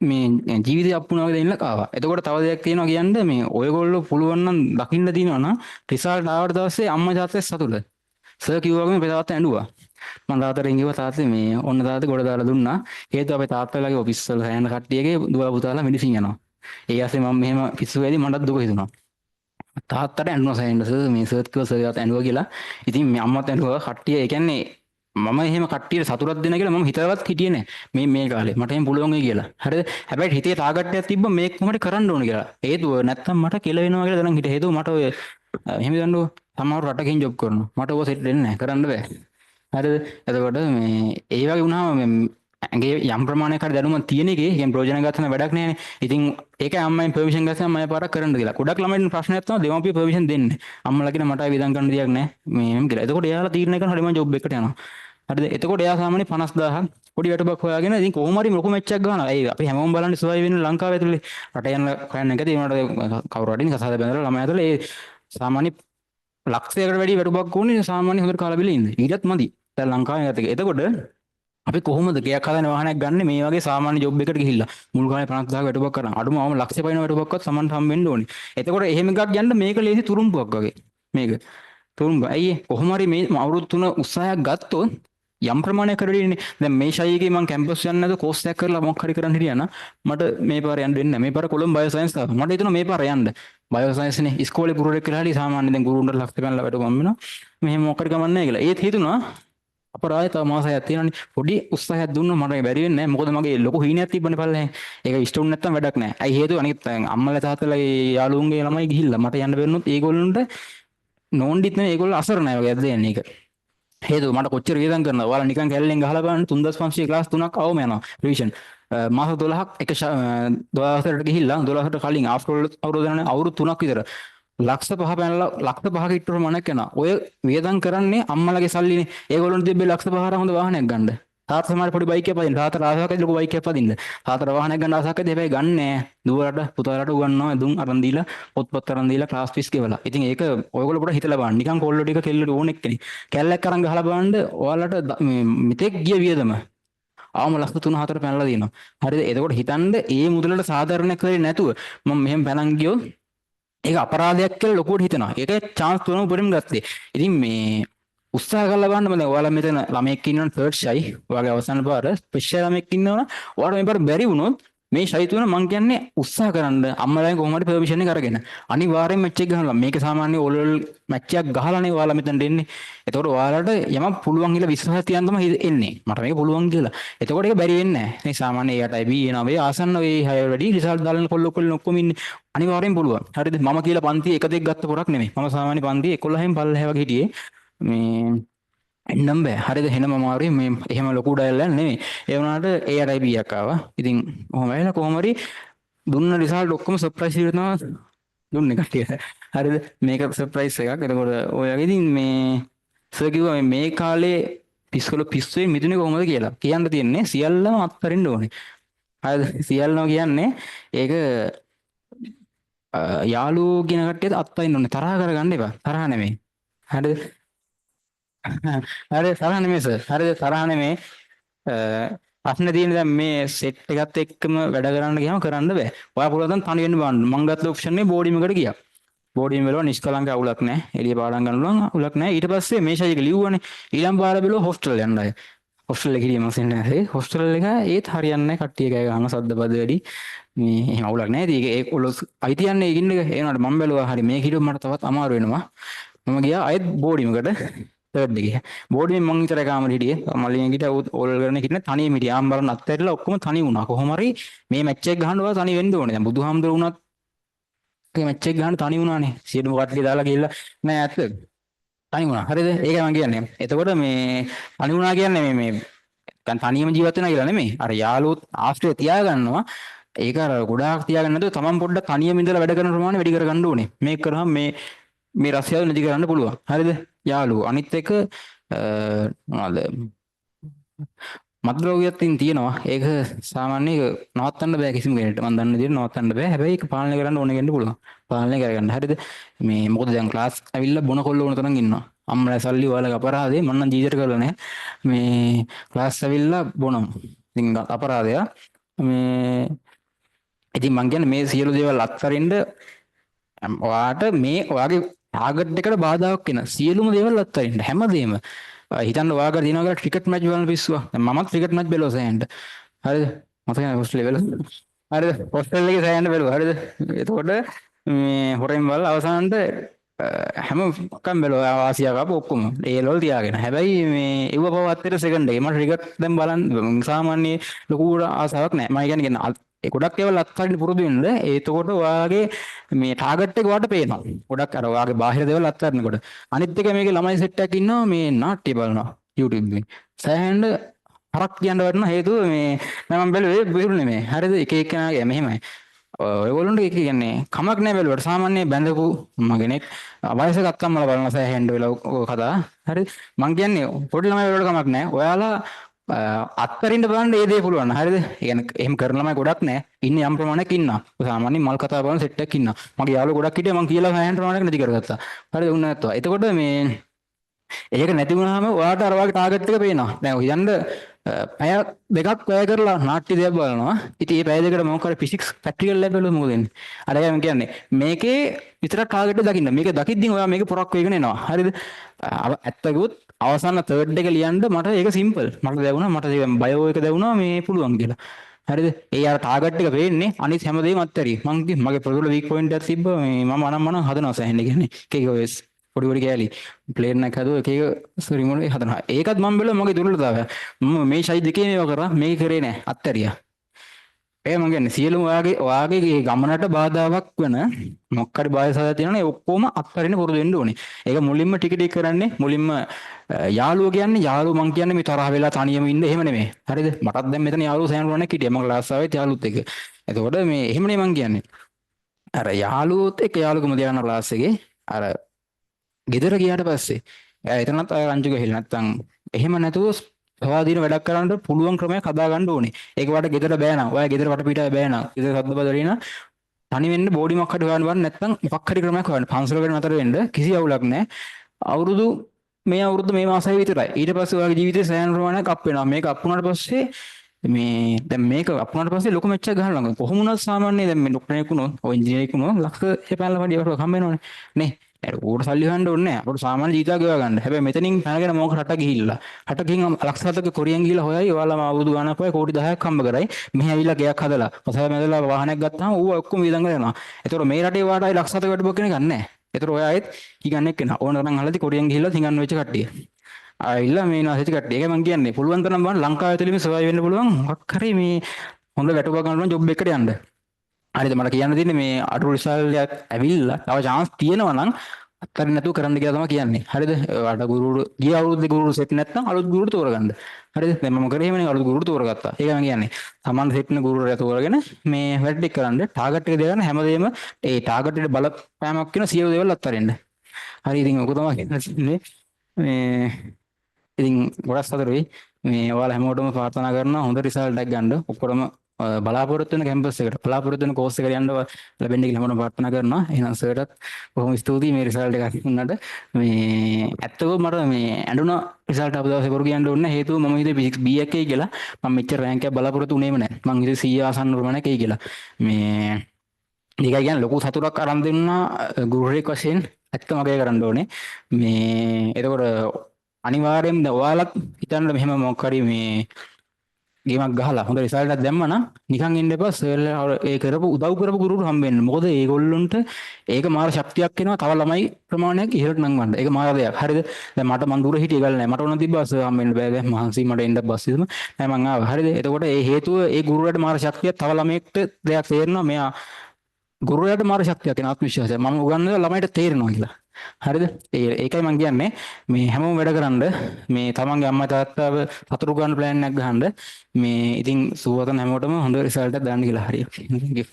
මේ ජීවිතය අප්පුනා වගේ දෙන්නක් ආවා. එතකොට තව දෙයක් තියෙනවා කියන්නේ මේ ඔයගොල්ලෝ පුළුවන් නම් දකින්න දිනනවා නම් රිසල්ට් ආවට දවසේ අම්මා තාත්තා සතුටුද? සර් කිව්වා වගේ මේ තාත්තා ඇඬුවා. මම තාත්තට කිව්වා තාත්තේ මේ ඔන්න තාත්තා ගොඩ දාලා දුන්නා. හේතුව අපේ තාත්තලාගේ ඔෆිස් වල හැයන කට්ටියගේ දුව පුතාලා මෙඩිසින් යනවා. ඒ ආසේ මම මෙහෙම පිස්සු වෙදී මටත් දුක හිතුණා. තාත්තට ඇඬුවා සෑහෙන්න සර් මේ සර් කිව්වා සර් යාත් ඇඬුවා කියලා. ඉතින් මේ අම්මත් ඇඬුවා කට්ටිය ඒ කියන්නේ මම එහෙම කට්ටියට සතුටක් දෙන්න කියලා මම හිතවත් හිටියේ නෑ මේ කාලේ මට එහෙම පුළුවන් වෙයි කියලා. හරිද? හැබැයි හිතේ ටාගට් එකක් තිබ්බ මේක කොහොමද කරන්න ඕන කියලා. හේතුව නැත්තම් මට කෙල වෙනවා කියලා දැනන් හිටියේ. හේතුව මට ඔය එහෙම දන්නෝ සමහර රටකින් ජොබ් කරනවා. මට ඔය සෙට් වෙන්නේ නෑ කරන්න බෑ. හරිද? එතකොට මේ ඒ වගේ වුණාම ඇගේ යම් ප්‍රමාණයක් හරි දැනුමක් තියෙන එකේ කියන්නේ ප්‍රයෝජන ගන්න වැඩක් නෑනේ. ඉතින් ඒකයි අම්මෙන් පර්මිෂන් ගත්තම මම පාරක් කරන්න කියලා. ගොඩක් ළමයින් ප්‍රශ්නයක් තමයි දෙමව්පිය පර්මිෂන් දෙන්නේ. අම්මලා කියන මට විදන් කරන්න දෙයක් නෑ මේ කියලා. එතකොට එයාලා තීරණය කරන හරි මම ජොබ් එකකට යනවා. හරිද? එතකොට එයා සාමාන්‍ය 50000ක් පොඩි වැටුපක් හොයාගෙන ඉතින් කොහොම හරි ලොකු මැච් එකක් ගන්නවා. ඒ අපි හැමෝම බලන්නේ සුවයි වෙන ලංකාව ඇතුලේ රට යන කයන් එකදී ඒනට කවුරු හරි කසාද බැඳලා ළමයි ඇතුලේ ඒ සාමාන්‍ය ලක්ෂයකට වැඩි වැටුපක් ඕනේ සාමාන්‍ය හොඳට කාලා බිලා ඉන්න. ඊටත් මදි. දැන් ලංකාවේ ගත එක. එතකොට අපි කොහොමද ගයක් හදන වාහනයක් ගන්න මේ වගේ සාමාන්‍ය ජොබ් එකකට ගිහිල්ලා මුල් ගානේ 50000ක් වැටුපක් කරන් අඩුම අවම ලක්ෂය පයින් වැටුපක්වත් සමන්ට හම්බෙන්න ඕනේ. එතකොට එහෙම එකක් යන්න මේක ලේසි තුරුම්පුවක් වගේ. මේක තුරුම්ප. ඇයි කොහොම හරි මේ අවුරුදු 3 උත්සාහයක් ගත්තොත් යම් ප්‍රමාණයක් කරගෙන දැන් මේ ශායීගේ මම කැම්පස් යන්න නැද කෝස් එකක් කරලා මොකක් හරි කරන්න හිටියා නම් මට මේ පාර යන්න වෙන්නේ නැහැ. මේ පාර කොළඹ බයෝ සයන්ස් තාම. මට හිතුණා මේ පාර යන්න. බයෝ සයන්ස් නේ ඉස්කෝලේ පුරුරෙක් කියලා හරි සාමාන්‍ය දැන් ගුරුන්ට ලක්ෂ ගණන් වැටුපක් හම්බෙනවා. මෙහෙම මොකක් හරි ගමන් නැහැ කියලා. ඒත් හිතුණා අපරාධ තව මාසයක් තියෙනවානේ පොඩි උත්සාහයක් දුන්නොත් මට බැරි වෙන්නේ නැහැ. මොකද මගේ ලොකු හීනයක් තිබ්බනේ පල්ලෙහාන්. ඒක ඉෂ්ට වුනේ නැත්තම් වැඩක් නැහැ. ඇයි හේතුව අනිත් අම්මලා තාත්තලා යාළුවන්ගේ ළමයි ගිහිල්ලා මට යන්න බැරිනොත් ඒගොල්ලන්ට නෝන්ඩිත් නෙවෙයි ඒගොල්ලෝ අසරණයි වගේ අද දෙන්නේ ඒක. හේතුව මට කොච්චර වියදම් කරනවද? ඔයාලා නිකන් කැලලෙන් ගහලා බලන්න 3500 ක්ලාස් 3ක් අවම යනවා රිවිෂන්. මාස 12ක් එක 12කට ගිහිල්ලා 12කට කලින් ආෆ්ටර් අවුරුදු දෙනනේ අවුරුදු 3ක් විතර ලක්ෂ 5 පැනලා ලක්ෂ 5ක ඉක්තර මනක් යනවා. ඔය වියදම් කරන්නේ අම්මලාගේ සල්ලිනේ. ඒගොල්ලොන්ට තිබ්බේ ලක්ෂ 5කට හොඳ වාහනයක් ගන්න. තාත්තා සමහර පොඩි බයික් එකක් පදින්න. තාත්තට ආසාවක් ඇති ලොකු බයික් එකක් පදින්න. තාත්තට වාහනයක් ගන්න ආසාවක් ඇති හැබැයි ගන්න නෑ. දුවලට පුතාලට උගන්වනවා දුන් අරන් දීලා පොත්පත් අරන් දීලා ක්ලාස් ෆීස් ගෙවලා. ඉතින් ඒක ඔයගොල්ලෝ පොඩ්ඩක් හිතලා බලන්න. නිකන් කොල්ලෝ ටික කෙල්ලට ඕනෙක් කෙනෙක්. කැල්ලක් අරන් ගහලා බලන්න ඔයාලට මෙතෙක් ගිය වියදම ආවම ලක්ෂ 3-4 පැනලා දිනවා. හරිද? එතකොට හිතන්න ඒ මුදලට සාධාරණ කරේ නැතුව මම මෙහෙම පැනන් ගියොත් ඒක අපරාධයක් කියලා ලොකුවට හිතනවා. ඒක chance තුනම උඩින් ගත්තේ. ඉතින් මේ උත්සාහ කරලා බලන්න මම දැන් ඔයාලා මෙතන ළමෙක් ඉන්නවනේ third shy ඔයාගේ අවසාන පාර ස්පෙෂල් ළමෙක් ඉන්නවනේ ඔයාලා මේ පාර බැරි වුණොත් මේ shy තුන මං කියන්නේ උත්සාහ කරන්න අම්මලාගෙන් කොහොම හරි පර්මිෂන් එක අරගෙන අනිවාර්යෙන් මැච් එක ගහනවා. මේක සාමාන්‍ය ඕලෙවල් මැච් එකක් ගහලානේ ඔයාලා මෙතනට එන්නේ. එතකොට ඔයාලට යමක් පුළුවන් කියලා විශ්වාසය තියන් තමයි එන්නේ. මට මේක පුළුවන් කියලා. එතකොට ඒක බැරි වෙන්නේ නැහැ. මේ සාමාන්‍ය ඒටයි B එනවා වේ ආසන්න වේ 6 වැඩි රිසල්ට් දාලා කොල්ල ඔක්කොම ඉන්නේ. අනිවාර්යෙන් පුළුවන්. හරිද? මම කියලා පන්ති 1 2 ගත්ත පොරක් නෙමෙයි. මම සාමාන්‍ය පන්ති 11න් පල්ලෙහා වගේ හිටියේ. මේ එන්නම් බෑ. හරිද? හෙනම අමාරුයි. මේ එහෙම ලොකු ඩයල් එකක් නෙමෙයි. ඒ වුණාට ARIB එකක් ආවා. ඉතින් කොහොම වෙලා කොහොම හරි දුන්න රිසල්ට් ඔක්කොම සර්ප්‍රයිස් විදිහට තමයි දුන්නේ කට්ටියට. හරිද? මේක සර්ප්‍රයිස් එකක්. එතකොට ඔයගේ ඉතින් මේ සර් කිව්වා මේ කාලේ පිස්සුවල පිස්සුවේ මිදුනේ කොහොමද කියලා. කියන්න තියෙන්නේ සියල්ලම අත්හරින්න ඕනේ. හරිද? සියල්ලම කියන්නේ ඒක යාළුවෝ කියන කට්ටියත් අත්හරින්න ඕනේ. තරහ කරගන්න එපා. තරහ නෙමෙයි. හරිද? හරි තරහ නෙමෙයි සර්. හරිද? තරහ නෙමෙයි. ප්‍රශ්නේ තියෙන්නේ දැන් මේ සෙට් එකත් එක්කම වැඩ කරන්න ගියාම කරන්න බෑ. ඔයා පුළුවන් නම් තනි වෙන්න බලන්න. මං ගත්ත ඔප්ෂන් එක බෝඩිම් එකට ගියා. බෝඩිම් වල නිෂ්කලංක අවුලක් නැහැ. එළිය පාඩම් ගන්න පුළුවන් අවුලක් නැහැ. ඊට පස්සේ මේ ෂයි එක ලිව්වනේ. ඊළඟ පාර බැලුවා හොස්ටල් යන්න අය. හොස්ටල් එකේ ගියම සෙන් නැහැ. හොස්ටල් එක ඒත් හරියන්නේ නැහැ. කට්ටිය කෑ ගහන සද්ද බද වැඩි. මේ එහෙම අවුලක් නැහැ. ඉතින් ඒක ඔලොස් අයිතියන්නේ ඒකින් එක. ඒ වුණාට මම බැලුවා හරි මේක හිතුව මට තවත් අමාරු වෙනවා. මම ගියා අයත් බෝඩිම් එකට. තර්ඩ් එකේ. බෝඩියෙන් මං විතර කාමරේ හිටියේ. මල්ලියෙන් හිටියා ඕල් කරන හිටියේ තනියම හිටියා. ආම් බලන්න අත්හැරිලා ඔක්කොම තනි වුණා. කොහොම හරි මේ මැච් එක ගහන්න ඔයා තනි වෙන්න ඕනේ. දැන් බුදුහාමුදුරු වුණත් මේ මැච් එක ගහන්න තනි වුණානේ. සියලුම කට්ටිය දාලා ගිහිල්ලා නෑ ඇත්ත. තනි වුණා. හරිද? ඒකයි මං කියන්නේ. එතකොට මේ තනි වුණා කියන්නේ මේ දැන් තනියම ජීවත් වෙනවා කියලා නෙමෙයි. අර යාළුවොත් ආශ්‍රය තියාගන්නවා. ඒක අර ගොඩාක් තියාගන්න නැතුව තමන් පොඩ්ඩක් තනියම ඉඳලා වැඩ කරන ප්‍රමාණය වැඩි කරගන්න ඕනේ. මේක කරාම මේ රසයල් නැති කරන්න පුළුවන්. හරිද? යාළුවෝ අනිත් එක මොනවද මත්ද්‍රව්‍යයක් තියෙනවා. ඒක සාමාන්‍ය නවත්තන්න බෑ කිසිම කෙනෙක්ට. මම දන්න විදිහට නවත්තන්න බෑ. හැබැයි ඒක පාලනය කරන්න ඕන කෙනෙක්ට පුළුවන්. පාලනය කරගන්න. හරිද? මේ මොකද දැන් ක්ලාස් ඇවිල්ලා බොන කොල්ල ඕන තරම් ඉන්නවා. අම්මලා සල්ලි ඔයාලගේ අපරාධේ මම නම් ජීවිතේට කරලා නැහැ. මේ ක්ලාස් ඇවිල්ලා බොනවා. ඉතින් අපරාධයක්. මේ ඉතින් මං කියන්නේ මේ සියලු දේවල් අත්හරින්න ඔයාට මේ ඔයාගේ ටාගට් එකට බාධාවක් වෙන සියලුම දේවල් අත්හරින්න හැමදේම හිතන්න ඔයාගට දිනවා කියලා ක්‍රිකට් මැච් බලන පිස්සුවා. දැන් මමත් ක්‍රිකට් මැච් බැලුවා සෑහෙන්න. හරිද? මතකයි හොස්ටල් එකේ බැලුවා. හරිද? හොස්ටල් එකේ සෑහෙන්න බැලුවා. හරිද? එතකොට මේ හොරෙන් බලලා අවසානට හැම ඔක්කම බැලුවා ආසියා කප ඔක්කොම ඒ ලෝල් තියාගෙන. හැබැයි මේ ඉව පවත්තර සෙකන්ඩ් එකේ මට ක්‍රිකට් දැන් බලන්න සාමාන්‍ය ලොකු ආසාවක් නැහැ. මම කියන්නේ ඒ ගොඩක් ඒවල් අත්හරින්න පුරුදු වෙන්න. එතකොට ඔයාගේ මේ ටාගට් එක ඔයාට පේනවා. ගොඩක් අර ඔයාගේ බාහිර දේවල් අත්හරිනකොට. අනිත් එක මේකේ ළමයි සෙට් එකක් ඉන්නවා මේ නාට්‍ය බලනවා YouTube එකේ. සෑහෙන්න හරක් කියන්න වටන හේතුව මේ මම බැලුවේ බිරුනේ මේ. හරිද? එක එකනාගේ මෙහෙමයි. ඔයගොල්ලන්ට ඒක කියන්නේ කමක් නැහැ බැලුවට සාමාන්‍ය බැඳපු මගෙනෙක් වයසක අත්තම්මලා බලන සෑහෙන්න වෙලා කතා හරි මං කියන්නේ පොඩි ළමයි වලට කමක් නැහැ ඔයාලා අත්තරින්න බලන්න ඒ දේ පුළුවන් හරිද ඒ කියන්නේ එහෙම කරන ළමයි ගොඩක් නැහැ ඉන්නේ යම් ප්‍රමාණයක් ඉන්නවා සාමාන්‍යයෙන් මල් කතා බලන සෙට් එකක් ඉන්නවා මගේ යාළුවෝ ගොඩක් හිටියා මං කියලා සෑහෙන ප්‍රමාණයක් නැති කරගත්තා හරිද උන් නැත්තා එතකොට මේ ඒක නැති වුණාම ඔයාලට අර වගේ ටාගට් එක පේනවා. දැන් ඔය යන්න පැය දෙකක් වැය කරලා නාට්‍ය දෙයක් බලනවා. ඉතින් මේ පැය දෙකට මොකක් හරි ෆිසික්ස් ප්‍රැක්ටිකල් ලැබ් වල මොකද වෙන්නේ? අර ඒකම කියන්නේ මේකේ විතර ටාගට් එක දකින්න. මේක දකිද්දී ඔයා මේක පොරක් වේගෙන එනවා. හරිද? ඇත්ත කිව්වොත් අවසාන තර්ඩ් එක ලියන්න මට ඒක සිම්පල්. මට දැනුණා මට බයෝ එක දැනුණා මේ පුළුවන් කියලා. හරිද? ඒ අර ටාගට් එක පේන්නේ අනිත් හැමදේම අත්හැරි. මගේ ප්‍රොජෙක්ට් වීක් පොයින්ට් එකක් තිබ්බ මේ මම අනම්මන හදනවා සෑහෙන්න කියන්නේ. ඒක පොඩි පොඩි කෑලි ප්ලේන් එකක් හදුවා එක එක රිමෝට් එක හදනවා. ඒකත් මම බැලුවා මගේ දුර්වලතාවය. මම මේ ෂයි දෙකේ මේවා කරා මේක කරේ නෑ අත්හැරියා. ඒ මම කියන්නේ සියලුම ඔයාගේ මේ ගමනට බාධාවක් වෙන මොකක් හරි බාධා තියෙනවනේ ඔක්කොම අත්හරින්න පුරුදු වෙන්න ඕනේ. ඒක මුලින්ම ටික ටික කරන්නේ මුලින්ම යාළුවෝ කියන්නේ යාළුවෝ මං කියන්නේ මේ තරහ වෙලා තනියම ඉන්න එහෙම නෙමෙයි. හරිද? මටත් දැන් මෙතන යාළුවෝ සෑහෙන ගණනක් හිටියා. මම ක්ලාස් ආවෙත් යාළුවොත් එක්ක. එතකොට මේ එහෙම නෙමෙයි මං කියන්නේ. අර යාළුවොත් එක්ක යාළුවකම තියාගෙන ක්ලාස් එකේ අර ගෙදර ගියාට පස්සේ එතනත් අය රංචු ගහලා නැත්තම් එහෙම නැතුව සවාදීන වැඩක් කරන්න පුළුවන් ක්‍රමයක් හදා ගන්න ඕනේ. ඒක වට ගෙදර බෑ නම් ඔයා ගෙදර වටපිටාවේ බෑ නම් ගෙදර සද්ද බදරින තනි වෙන්න බෝඩි මොකක් හරි හොයන්න බලන්න නැත්තම් මොකක් හරි ක්‍රමයක් හොයන්න. පන්සලකට නතර වෙන්න කිසි අවුලක් නැහැ. අවුරුදු මේ අවුරුද්ද මේ මාසය විතරයි. ඊට පස්සේ ඔයාගේ ජීවිතේ සෑහෙන ප්‍රමාණයක් අප් වෙනවා. මේක අප් වුණාට පස්සේ මේ දැන් මේක අප් වුණාට පස්සේ ලොකු මෙච්චර ගහනවා. කොහොම වුණත් සාමාන්‍ය දැන් මේ ඩොක්ටර් කෙනෙක් වුණොත් ඔය ඉංජිනේරෙක් වුණොත් ලක්ෂ එපැනලා වඩිය වටක් හම්බ වෙනවනේ. නේ ඌට සල්ලි හොයන්න ඕනේ නැහැ. අපිට සාමාන්‍ය ජීවිතයක් ගෙවා ගන්න. හැබැයි මෙතනින් පැනගෙන මොකක් රට ගිහිල්ලා. රට ගිහින් ලක්ෂ 7ක කොරියන් ගිහිල්ලා හොයයි ඔයාලම අවුරුදු ගාණක් ඔය කෝටි 10ක් හම්බ කරයි. මෙහි ඇවිල්ලා ගෙයක් හදලා, පසය මැදලා වාහනයක් ගත්තාම ඌ ඔක්කොම වියදම් කරනවා. ඒතකොට මේ රටේ වාටයි ලක්ෂ 7ක වැඩ කෙනෙක් ගන්නෑ. ඒතකොට ඔය ආයෙත් කිගන්නේ කෙනා. ඕන තරම් අහලාදී කොරියන් ගිහිල්ලා තිඟන්න වෙච්ච කට්ටිය. ආයිලා මේ නාසෙච්ච කට්ටිය. ඒක මම කියන්නේ. පුළුවන් තරම් බලන්න ලංකාවේ තුලින් සර්වයිව් වෙන්න පුළුවන්. මොකක් හරි මේ හොඳ වැටුපක් ගන්න ඕන ජොබ් එකකට යන්න. හරිද මට කියන්න දෙන්නේ මේ අඩු රිසල්ට් එකක් ඇවිල්ලා තව chance තියෙනවා නම් අත්තරින් නැතුව කරන්න කියලා තමයි කියන්නේ. හරිද? අර ගුරුවරු ගිය අවුරුද්දේ ගුරුවරු සෙට් නැත්නම් අලුත් ගුරුවරු තෝරගන්න. හරිද? දැන් මම කරේ එහෙමනේ අලුත් ගුරුවරු තෝරගත්තා. ඒක මම කියන්නේ. Taman සෙට් වෙන ගුරුවරයා තෝරගෙන මේ වැඩ ටික කරන්න ටාගට් එක දෙගන්න හැමදේම ඒ ටාගට් එකට බලපෑමක් වෙන සියලු දේවල් අත්තරින්න. හරි ඉතින් ඔක තමයි කියන්නේ. මේ ඉතින් ගොඩක් සතුටුයි. මේ ඔයාලා හැමෝටම ප්‍රාර්ථනා කරනවා හොඳ රිසල්ට් එකක් ගන්න. ඔක්කොම බලාපොරොත්තු වෙන කැම්පස් එකට බලාපොරොත්තු වෙන කෝස් එකට යන්න ලැබෙන්න කියලා හැමෝටම ප්‍රාර්ථනා කරනවා. එහෙනම් සර්ටත් බොහොම ස්තුතියි මේ රිසල්ට් එකක් දුන්නට. මේ ඇත්තටම මට මේ ඇඬුණා රිසල්ට් අපේ දවසේ කරු කියන්න ඕනේ හේතුව මම හිතුවේ ෆිසික්ස් B එකක් එයි කියලා. මම මෙච්චර රෑන්ක් එකක් බලාපොරොත්තු වුණේම නැහැ. මං හිතුවේ 100 ආසන්න ප්‍රමාණයක් එයි කියලා. මේ ඒකයි කියන්නේ ලොකු සතුටක් අරන් දෙන්නා ගුරුවරයෙක් වශයෙන් ඇත්තම අගය කරන්න ඕනේ. මේ එතකොට අනිවාර්යයෙන්ම ඔයාලත් හිතන්න මෙහෙම මොකක් හරි මේ ගේමක් ගහලා හොඳ රිසල්ට් එකක් දැම්මා නම් නිකන් ඉන්න එපා සර්ලා ඒ කරපු උදව් කරපු ගුරුවරු හම්බ වෙන්න. මොකද ඒගොල්ලොන්ට ඒක මාර ශක්තියක් වෙනවා තව ළමයි ප්‍රමාණයක් ඉහළට නංවන්න. ඒක මාර දෙයක්. හරිද? දැන් මට මන් දුර හිටිය ගල් නැහැ. මට ඕන තිබ්බා සර් හම්බ වෙන්න බෑ. දැන් මහන්සි මට එන්න බස් ඉදම. නෑ මං ආවා. හරිද? එතකොට ඒ හේතුව ඒ ගුරුවරයාට මාර ශක්තියක් තව ළමයෙක්ට දෙයක් තේරෙනවා. මෙයා ගුරුවරයාට මාර ශක්තියක් වෙන ආත්මවිශ්වාසය. මම උගන්වන ළමයිට තේරෙනවා කියලා. හරිද? ඒකයි මම කියන්නේ මේ හැමෝම වැඩ කරන්න මේ තමන්ගේ අම්මා තාත්තාව සතුටු කරන්න ප්ලෑන් එකක් ගහන්න මේ ඉතින් සුවතන හැමෝටම හොඳ රිසල්ට් එකක් දාන්න කියලා හරිය. Thank you.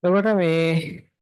එතකොට මේ